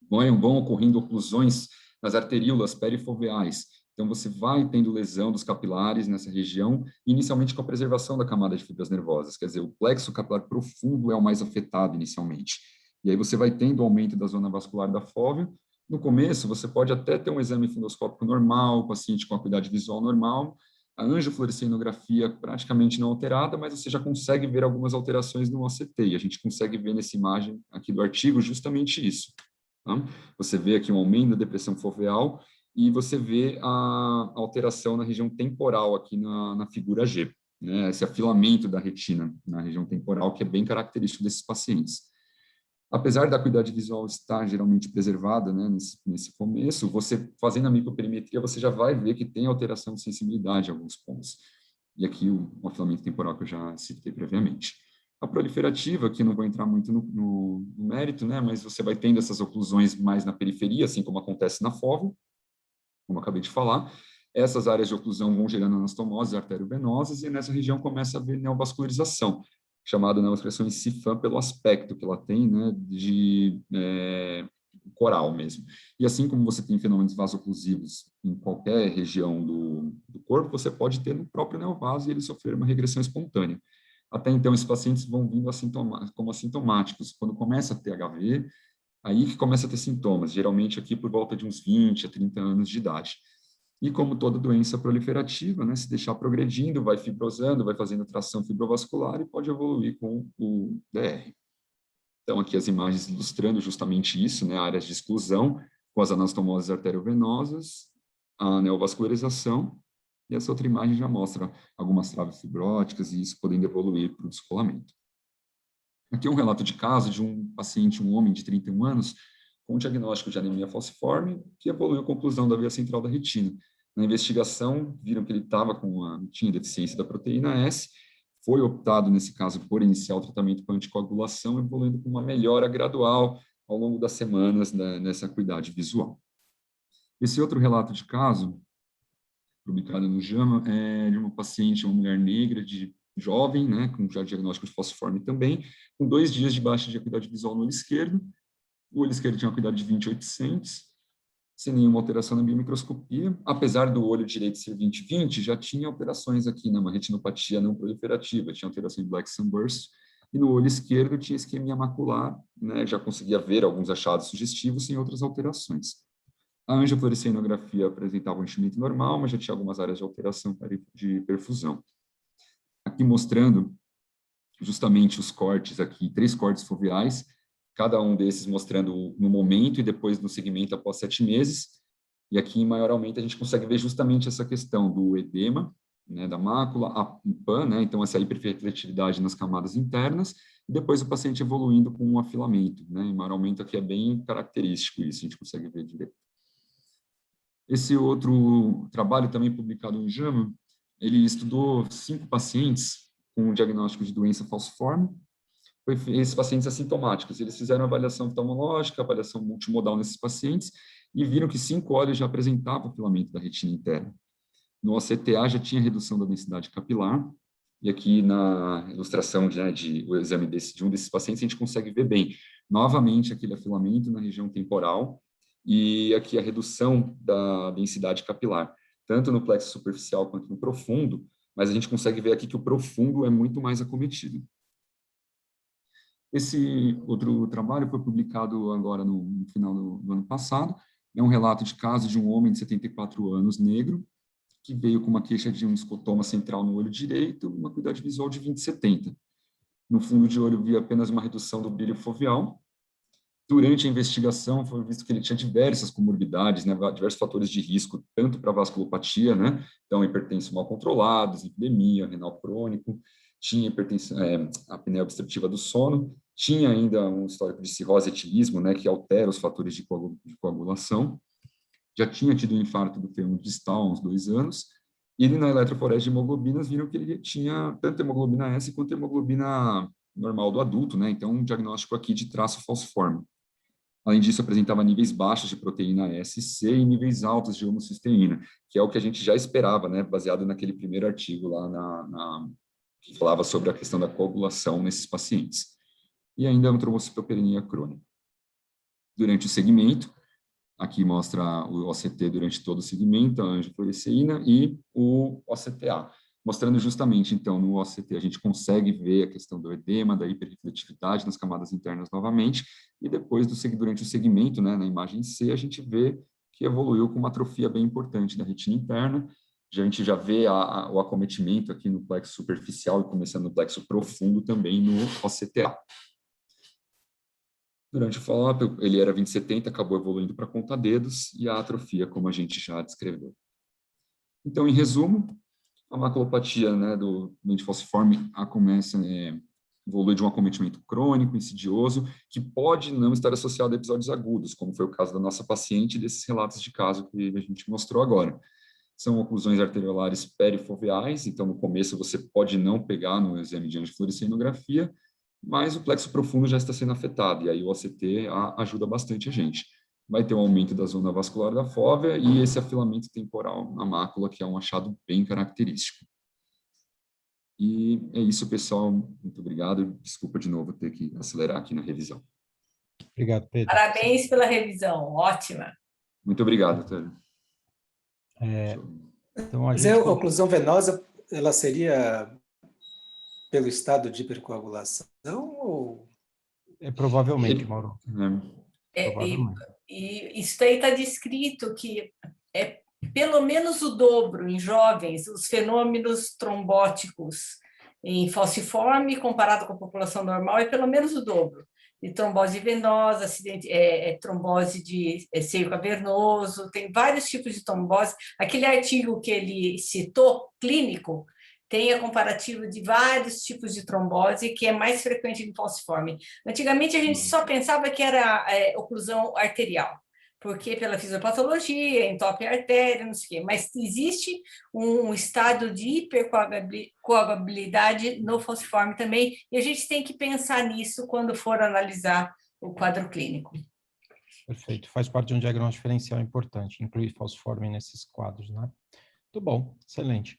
vão ocorrendo oclusões nas arteríolas perifoveais, então você vai tendo lesão dos capilares nessa região, inicialmente com a preservação da camada de fibras nervosas, quer dizer, o plexo capilar profundo é o mais afetado inicialmente, e aí você vai tendo aumento da zona vascular da fóvea. No começo, você pode até ter um exame fundoscópico normal, o paciente com acuidade visual normal, a angiofluorescenografia praticamente não alterada, mas você já consegue ver algumas alterações no OCT, e a gente consegue ver nessa imagem aqui do artigo justamente isso. Tá? Você vê aqui um aumento da depressão foveal e você vê a alteração na região temporal aqui na figura G, né? Esse afilamento da retina na região temporal, que é bem característico desses pacientes. Apesar da acuidade visual estar geralmente preservada, né, nesse começo, você fazendo a microperimetria, você já vai ver que tem alteração de sensibilidade em alguns pontos. E aqui o afilamento temporal que eu já citei previamente. A proliferativa, que não vou entrar muito no mérito, né, mas você vai tendo essas oclusões mais na periferia, assim como acontece na fóvea, como eu acabei de falar. Essas áreas de oclusão vão gerando anastomoses arteriovenosas e nessa região começa a haver neovascularização, chamada neoexpressão em CIFAM pelo aspecto que ela tem, né, de coral mesmo. E assim como você tem fenômenos vasoclusivos em qualquer região do corpo, você pode ter no próprio neovaso e ele sofrer uma regressão espontânea. Até então, esses pacientes vão vindo como assintomáticos. Quando começa a ter HV, aí que começa a ter sintomas, geralmente aqui por volta de uns 20 a 30 anos de idade. E como toda doença proliferativa, né, se deixar progredindo, vai fibrosando, vai fazendo tração fibrovascular e pode evoluir com o DR. Então, aqui as imagens ilustrando justamente isso, né, áreas de exclusão, com as anastomoses arteriovenosas, a neovascularização, e essa outra imagem já mostra algumas traves fibróticas e isso podendo evoluir para o descolamento. Aqui é um relato de caso de um paciente, um homem de 31 anos, com diagnóstico de anemia falciforme, que evoluiu com oclusão da via central da retina. Na investigação, viram que ele tinha deficiência da proteína S, foi optado, nesse caso, por iniciar o tratamento com anticoagulação, evoluindo com uma melhora gradual ao longo das semanas nessa acuidade visual. Esse outro relato de caso, publicado no JAMA, é de uma paciente, uma mulher negra, jovem, né, com já diagnóstico de falciforme também, com 2 dias de baixa de acuidade visual no olho esquerdo. O olho esquerdo tinha uma acuidade de 20/800, sem nenhuma alteração na biomicroscopia. Apesar do olho direito ser 20/20, já tinha alterações aqui na retinopatia não proliferativa, tinha alteração em Black Sunburst, e no olho esquerdo tinha isquemia macular, né, já conseguia ver alguns achados sugestivos sem outras alterações. A angiofluorescenografia apresentava um enchimento normal, mas já tinha algumas áreas de alteração de perfusão. Aqui mostrando justamente os cortes aqui, 3 cortes foveais, cada um desses mostrando no momento e depois no segmento após 7 meses. E aqui, em maior aumento, a gente consegue ver justamente essa questão do edema, né, da mácula, a PAN, né, então essa hiperrefletividade nas camadas internas, e depois o paciente evoluindo com um afilamento, né, em maior aumento aqui é bem característico isso, a gente consegue ver direito. Esse outro trabalho, também publicado no JAMA, ele estudou 5 pacientes com diagnóstico de doença falciforme, esses pacientes assintomáticos. Eles fizeram avaliação oftalmológica, avaliação multimodal nesses pacientes, e viram que 5 olhos já apresentavam filamento da retina interna. No OCTA já tinha redução da densidade capilar, e aqui na ilustração de o exame de um desses pacientes, a gente consegue ver bem, novamente, aquele afilamento na região temporal, e aqui a redução da densidade capilar, tanto no plexo superficial quanto no profundo, mas a gente consegue ver aqui que o profundo é muito mais acometido. Esse outro trabalho foi publicado agora no final do ano passado, é um relato de caso de um homem de 74 anos, negro, que veio com uma queixa de um escotoma central no olho direito, uma acuidade visual de 20/70. No fundo de olho, via apenas uma redução do brilho foveal. Durante a investigação, foi visto que ele tinha diversas comorbidades, né, diversos fatores de risco, tanto para vasculopatia, né, então hipertensão mal controlados, lipidemia, renal crônico, tinha hipertensão, apneia obstrutiva do sono, tinha ainda um histórico de cirrose e etilismo, né, que altera os fatores de coagulação, já tinha tido um infarto do fêmur distal há uns 2 anos, e ele na eletroforese de hemoglobinas viram que ele tinha tanto hemoglobina S quanto hemoglobina normal do adulto, né, então um diagnóstico aqui de traço falciforme. Além disso, apresentava níveis baixos de proteína S e C e níveis altos de homocisteína, que é o que a gente já esperava, né, baseado naquele primeiro artigo lá que falava sobre a questão da coagulação nesses pacientes. E ainda uma trombocitopenia crônica. Durante o segmento, aqui mostra o OCT durante todo o segmento, a angiofluoresceína e o OCTA, mostrando justamente, então, no OCT a gente consegue ver a questão do edema, da hiperrefletividade nas camadas internas novamente, e depois, durante o segmento, né, na imagem C, a gente vê que evoluiu com uma atrofia bem importante da retina interna. A gente já vê o acometimento aqui no plexo superficial e começando no plexo profundo também no OCTA. Durante o follow-up, ele era 20/70, acabou evoluindo para conta-dedos, e a atrofia, como a gente já descreveu. Então, em resumo, a maculopatia, né, do mente falciforme evolui de um acometimento crônico, insidioso, que pode não estar associado a episódios agudos, como foi o caso da nossa paciente e desses relatos de caso que a gente mostrou agora. São oclusões arteriolares perifoveais, então no começo você pode não pegar no exame de angiofluorescenografia, mas o plexo profundo já está sendo afetado, e aí o OCT ajuda bastante a gente. Vai ter um aumento da zona vascular da fóvea e esse afilamento temporal na mácula, que é um achado bem característico. E é isso, pessoal. Muito obrigado. Desculpa de novo ter que acelerar aqui na revisão. Obrigado, Pedro. Parabéns pela revisão, ótima. Muito obrigado, Tânia. Então, a oclusão venosa, ela seria pelo estado de hipercoagulação ou... Provavelmente, Mauro. E isso aí está descrito que é pelo menos o dobro em jovens, os fenômenos trombóticos em falciforme, comparado com a população normal, é pelo menos o dobro. De trombose venosa, trombose de seio cavernoso, tem vários tipos de trombose. Aquele artigo que ele citou, clínico, tem a comparativa de vários tipos de trombose, que é mais frequente no falciforme. Antigamente, a gente só pensava que era oclusão arterial, porque pela fisiopatologia, entope a artéria, não sei o quê. Mas existe um estado de hipercoagulabilidade no falciforme também, e a gente tem que pensar nisso quando for analisar o quadro clínico. Perfeito. Faz parte de um diagnóstico diferencial importante, incluir falciforme nesses quadros, né? Muito bom, excelente.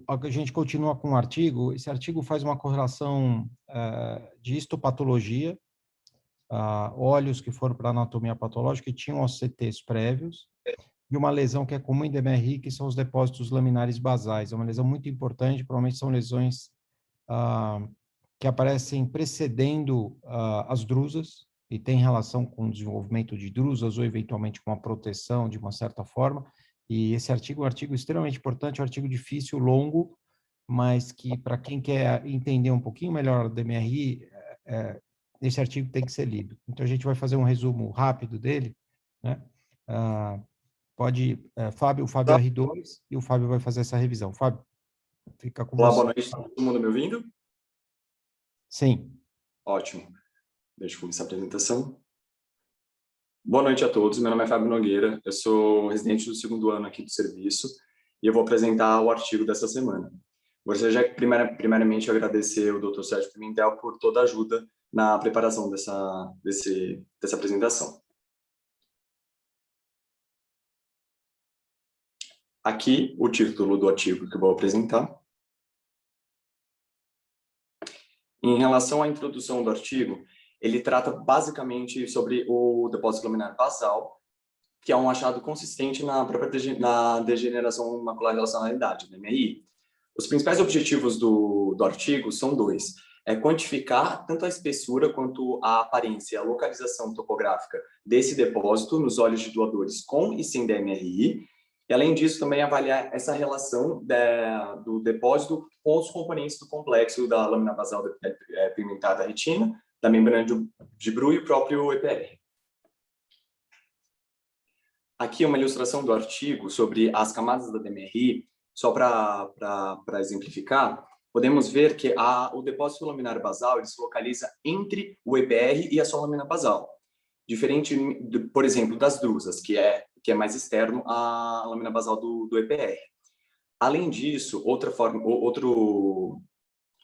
A gente continua com um artigo. Esse artigo faz uma correlação de histopatologia, olhos que foram para anatomia patológica e tinham OCTs prévios, e uma lesão que é comum em DMRI, que são os depósitos laminares basais. É uma lesão muito importante, provavelmente são lesões que aparecem precedendo as drusas, e tem relação com o desenvolvimento de drusas ou, eventualmente, com a proteção, de uma certa forma. E esse artigo é um artigo extremamente importante, um artigo difícil, longo, mas que, para quem quer entender um pouquinho melhor do DMRI, esse artigo tem que ser lido. Então, a gente vai fazer um resumo rápido dele, né? Fábio, o Fábio R2, e o Fábio vai fazer essa revisão. Fábio, fica com você. Olá, boa noite. Está todo mundo me ouvindo? Sim. Ótimo. Deixa eu começar a apresentação. Boa noite a todos, meu nome é Fábio Nogueira, eu sou residente do 2º ano aqui do serviço e eu vou apresentar o artigo dessa semana. Gostaria de, primeiramente, agradecer ao Dr. Sérgio Pimentel por toda a ajuda na preparação dessa apresentação. Aqui, o título do artigo que eu vou apresentar. Em relação à introdução do artigo, ele trata basicamente sobre o depósito laminar basal, que é um achado consistente na própria degeneração macular relacionada à idade, DMRI. Os principais objetivos do artigo são dois. É quantificar tanto a espessura quanto a aparência, a localização topográfica desse depósito nos olhos de doadores com e sem DMRI, e, além disso, também avaliar essa relação do depósito com os componentes do complexo da lâmina basal pigmentada da retina, da membrana de Bru e o próprio EPR. Aqui uma ilustração do artigo sobre as camadas da DMRI, só para exemplificar. Podemos ver que o depósito laminar basal ele se localiza entre o EPR e a sua lâmina basal. Diferente, por exemplo, das drusas, que é mais externo à lâmina basal do EPR. Além disso, outra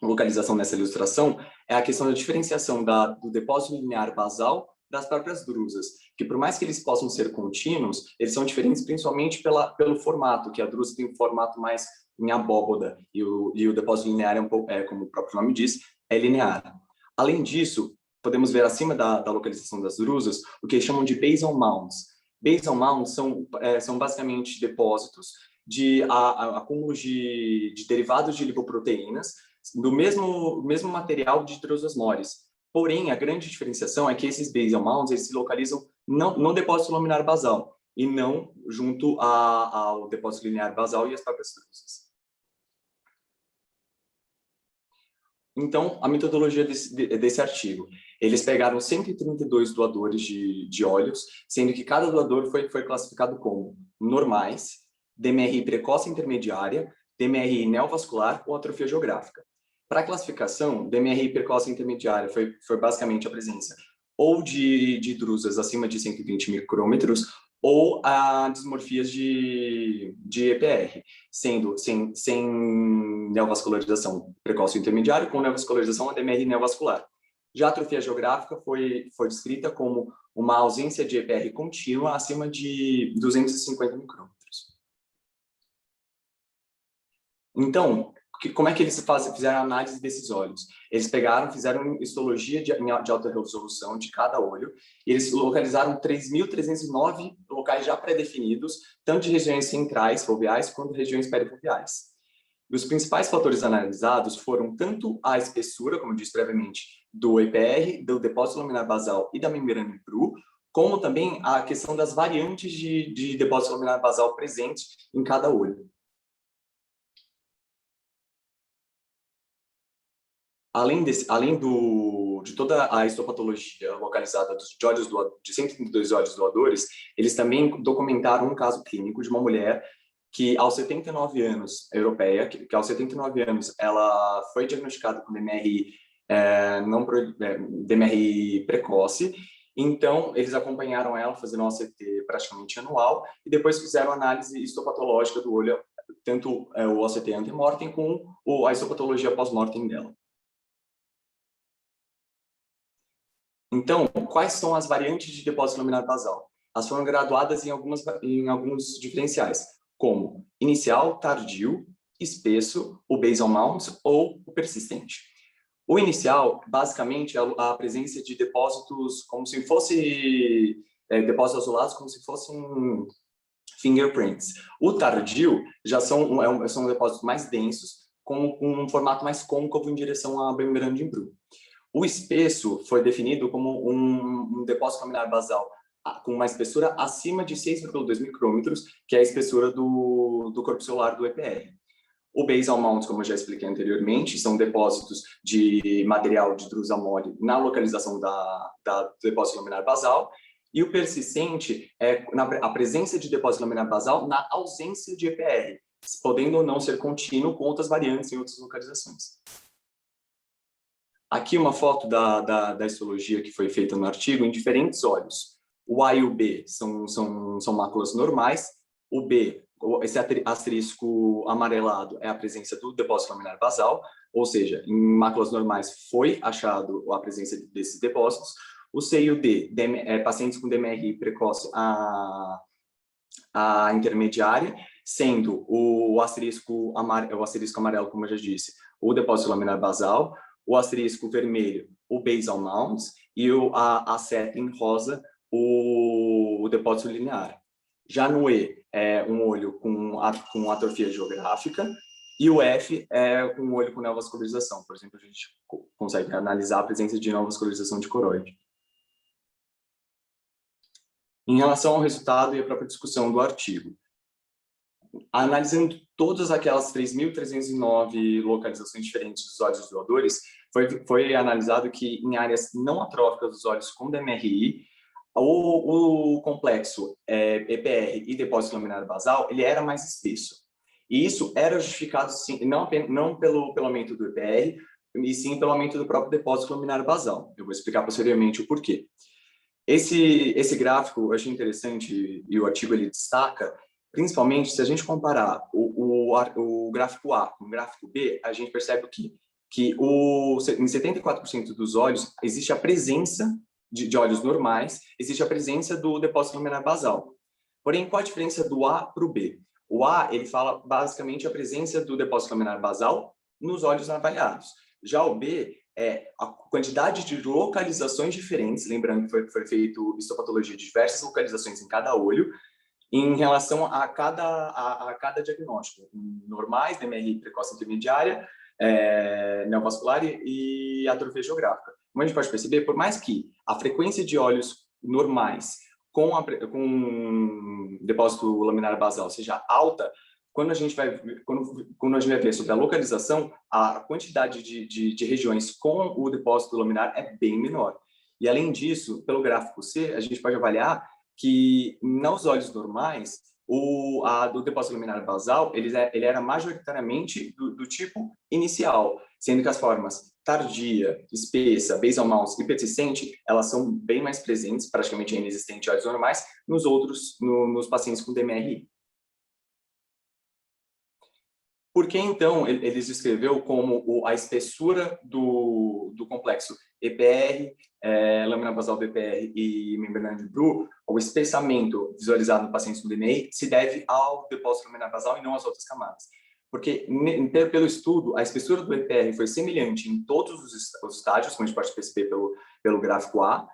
localização nessa ilustração é a questão da diferenciação do depósito linear basal das próprias drusas, que por mais que eles possam ser contínuos, eles são diferentes principalmente pelo formato, que a drusa tem um formato mais em abóboda, e o depósito linear como o próprio nome diz, é linear. Além disso, podemos ver acima da localização das drusas o que eles chamam de basal mounds. Basal mounds são basicamente depósitos de acúmulos de derivados de lipoproteínas do mesmo material de drusas mores. Porém, a grande diferenciação é que esses basal mounds eles se localizam no depósito laminar basal e não junto ao depósito linear basal e as próprias drusas. Então, a metodologia desse artigo. Eles pegaram 132 doadores de olhos, sendo que cada doador foi classificado como normais, DMRI precoce intermediária, DMRI neovascular ou atrofia geográfica. Para a classificação, DMRI precoce intermediária foi basicamente a presença ou de drusas acima de 120 micrômetros ou a dismorfias de EPR, sendo sem neovascularização precoce intermediária, com neovascularização a DMRI neovascular. Já a atrofia geográfica foi descrita como uma ausência de EPR contínua acima de 250 micrômetros. Então, como é que eles fizeram a análise desses olhos? Eles fizeram histologia de alta resolução de cada olho, e eles localizaram 3.309 locais já pré-definidos, tanto de regiões centrais, foveais, quanto regiões perifoveais. E os principais fatores analisados foram tanto a espessura, como eu disse previamente, do EPR, do depósito laminar basal e da membrana de Bru, como também a questão das variantes de depósito laminar basal presentes em cada olho. Além de toda a histopatologia localizada de 132 olhos doadores, eles também documentaram um caso clínico de uma mulher que, aos 79 anos, europeia, que aos 79 anos, ela foi diagnosticada com DMRI, DMRI precoce. Então, eles acompanharam ela fazendo um OCT praticamente anual e depois fizeram análise histopatológica do olho, tanto o OCT ante-mortem com a histopatologia pós-mortem dela. Então, quais são as variantes de depósito laminar basal? Elas foram graduadas em alguns diferenciais, como inicial, tardio, espesso, o basal mounts ou o persistente. O inicial, basicamente, é a presença de depósitos como se fosse depósitos azulados, como se fossem fingerprints. O tardio já são depósitos mais densos, com um formato mais côncavo em direção à membrana de Bru. O espesso foi definido como um depósito laminar basal com uma espessura acima de 6,2 micrômetros, que é a espessura do corpo celular do EPR. O basal mount, como eu já expliquei anteriormente, são depósitos de material de drusa mole na localização do depósito laminar basal, e o persistente é a presença de depósito laminar basal na ausência de EPR, podendo ou não ser contínuo com outras variantes em outras localizações. Aqui uma foto da histologia que foi feita no artigo em diferentes olhos. O A e o B são máculas normais. O B, esse asterisco amarelado, é a presença do depósito laminar basal, ou seja, em máculas normais foi achado a presença desses depósitos. O C e o D, pacientes com DMRI precoce a intermediária, sendo o asterisco amarelo, como eu já disse, o depósito laminar basal, o asterisco vermelho, o basal mounds, e a seta em rosa, o depósito linear. Já no E, é um olho com atrofia geográfica, e o F é um olho com neovascularização. Por exemplo, a gente consegue analisar a presença de neovascularização de coroide. Em relação ao resultado e a própria discussão do artigo, analisando todas aquelas 3.309 localizações diferentes dos olhos doadores, foi analisado que em áreas não atróficas dos olhos com DMRI, o complexo EPR e depósito laminar basal, ele era mais espesso. E isso era justificado, sim, não pelo aumento do EPR, e sim pelo aumento do próprio depósito laminar basal. Eu vou explicar posteriormente o porquê. Esse gráfico eu achei interessante, e o artigo ele destaca, principalmente se a gente comparar o gráfico A com o gráfico B, a gente percebe que em 74% dos olhos existe a presença de olhos normais, existe a presença do depósito laminar basal. Porém, qual a diferença do A para o B? O A, ele fala basicamente a presença do depósito laminar basal nos olhos avaliados. Já o B é a quantidade de localizações diferentes, lembrando que foi feito histopatologia de diversas localizações em cada olho, em relação a cada diagnóstico, normais, DMRI precoce intermediária, neovascular e atrofia geográfica. Como a gente pode perceber, por mais que a frequência de olhos normais com depósito laminar basal seja alta, quando a gente vai ver sobre a localização, a quantidade de regiões com o depósito laminar é bem menor. E além disso, pelo gráfico C, a gente pode avaliar que nos olhos normais, do depósito laminar basal, ele era majoritariamente do tipo inicial, sendo que as formas tardia, espessa, basal mounds e persistente, elas são bem mais presentes, praticamente inexistentes em olhos normais, nos pacientes com DMRI. Por que, então, eles descreveu como a espessura do complexo EPR, lâmina basal do EPR e membrana de Bru, o espessamento visualizado no paciente com DMRI se deve ao depósito laminar basal e não às outras camadas. Porque, pelo estudo, a espessura do EPR foi semelhante em todos os estágios, como a gente pode perceber pelo gráfico A,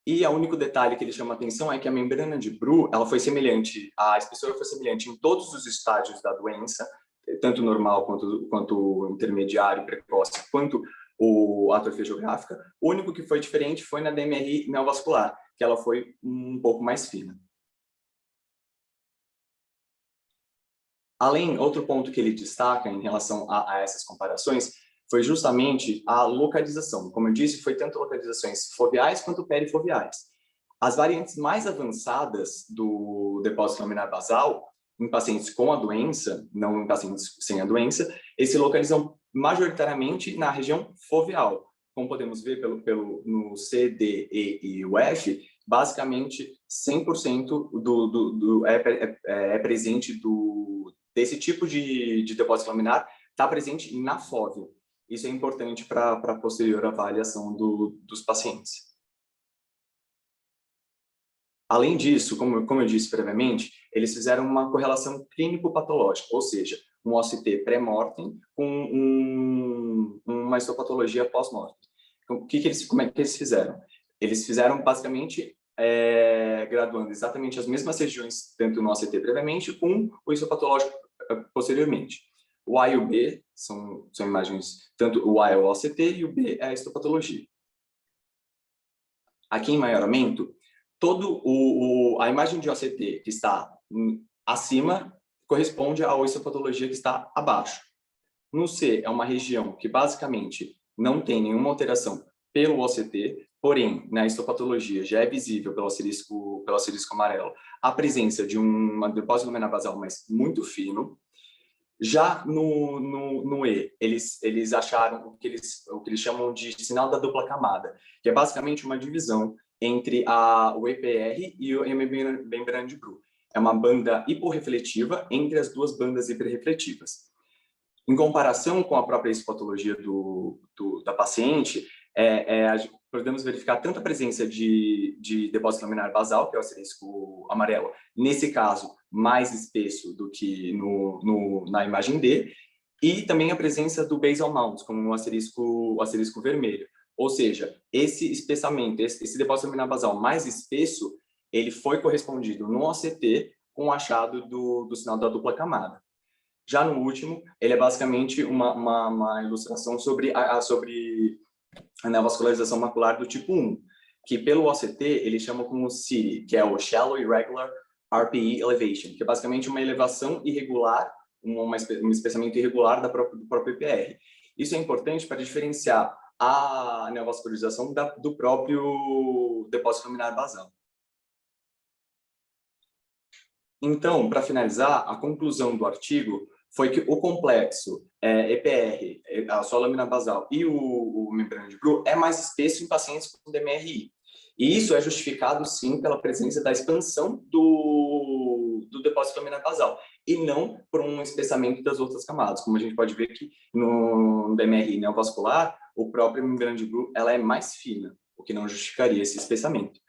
e o único detalhe que ele chama a atenção é que a membrana de Bru, a espessura foi semelhante em todos os estágios da doença, tanto normal quanto intermediário, precoce, quanto a atrofia geográfica. O único que foi diferente foi na DMRI neovascular, que ela foi um pouco mais fina. Além, outro ponto que ele destaca em relação a essas comparações foi justamente a localização. Como eu disse, foi tanto localizações foveais quanto perifoveais. As variantes mais avançadas do depósito laminar basal, em pacientes com a doença, não em pacientes sem a doença, eles se localizam majoritariamente na região foveal. Como podemos ver no C, D, E e o F, basicamente 100% é presente desse tipo de depósito laminar, está presente na fóvea. Isso é importante para a posterior avaliação dos pacientes. Além disso, como eu disse previamente, eles fizeram uma correlação clínico-patológica, ou seja, um OCT pré-mortem com uma histopatologia pós-mortem. Como é que eles fizeram? Eles fizeram, basicamente, graduando exatamente as mesmas regiões, tanto no OCT previamente, com o histopatológico posteriormente. O A e o B são imagens, tanto o A é o OCT e o B é a histopatologia. Aqui em maioramento, a imagem de OCT que está acima corresponde à histopatologia que está abaixo. No C, é uma região que basicamente não tem nenhuma alteração pelo OCT, porém, na histopatologia já é visível pelo asterisco amarelo a presença de um depósito laminar basal, mas muito fino. Já no E, eles acharam o que eles chamam de sinal da dupla camada, que é basicamente uma divisão entre o EPR e a membrana de Bru. É uma banda hiporrefletiva entre as duas bandas hiperrefletivas. Em comparação com a própria histopatologia da paciente, podemos verificar tanto a presença de depósito laminar basal, que é o asterisco amarelo, nesse caso, mais espesso do que na imagem D, e também a presença do basal mount, como o asterisco vermelho. Ou seja, esse espessamento, esse depósito laminar basal mais espesso, ele foi correspondido no OCT com o achado do sinal da dupla camada. Já no último, ele é basicamente uma ilustração sobre a neovascularização macular do tipo 1, que pelo OCT ele chama como SIRI, que é o Shallow Irregular RPE Elevation, que é basicamente uma elevação irregular, um espessamento irregular do próprio IPR. Isso é importante para diferenciar a neovascularização do próprio depósito laminar basal. Então, para finalizar, a conclusão do artigo foi que o complexo EPR, a sua lâmina basal e o membrana de Bruch é mais espesso em pacientes com DMRI. E isso é justificado, sim, pela presença da expansão do depósito laminar basal, e não por um espessamento das outras camadas. Como a gente pode ver que no DMRI neovascular, o próprio membrana de Bruch ela é mais fina, o que não justificaria esse espessamento.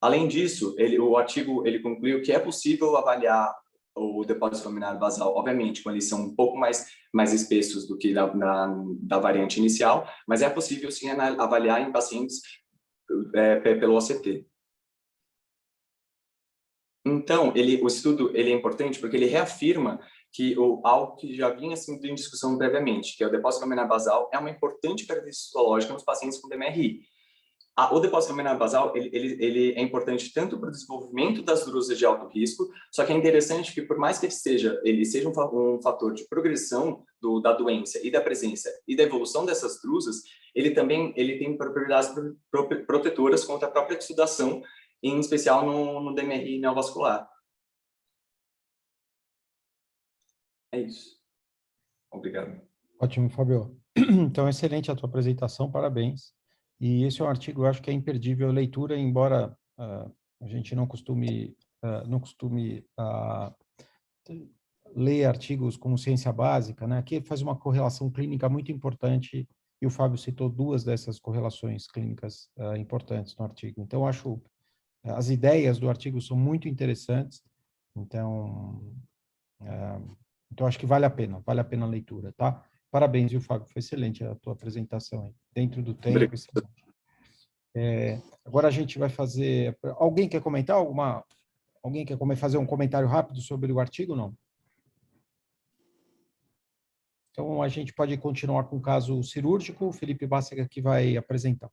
Além disso, o artigo concluiu que é possível avaliar o depósito laminar basal, obviamente, quando eles são um pouco mais espessos do que da variante inicial, mas é possível, sim, avaliar em pacientes pelo OCT. Então, o estudo é importante porque ele reafirma que algo que já vinha sendo em discussão previamente, que é o depósito laminar basal, é uma importante característica histológica nos pacientes com DMRI. O depósito laminar basal ele é importante tanto para o desenvolvimento das drusas de alto risco, só que é interessante que, por mais que ele seja um fator de progressão da doença e da presença e da evolução dessas drusas, ele tem propriedades protetoras contra a própria exudação, em especial no DMRI neovascular. É isso. Obrigado. Ótimo, Fábio. Então, excelente a tua apresentação, parabéns. E esse é um artigo, eu acho que é imperdível a leitura, embora a gente não costume ler artigos como ciência básica, né? Aqui ele faz uma correlação clínica muito importante, e o Fábio citou duas dessas correlações clínicas importantes no artigo. Então, eu acho as ideias do artigo são muito interessantes, então acho que vale a pena a leitura, tá? Parabéns, viu, Fábio? Foi excelente a tua apresentação aí. Dentro do tempo. Agora a gente vai fazer... Alguém quer comentar Alguém quer fazer um comentário rápido sobre o artigo, não? Então, a gente pode continuar com o caso cirúrgico. O Felipe Bácega que vai apresentar.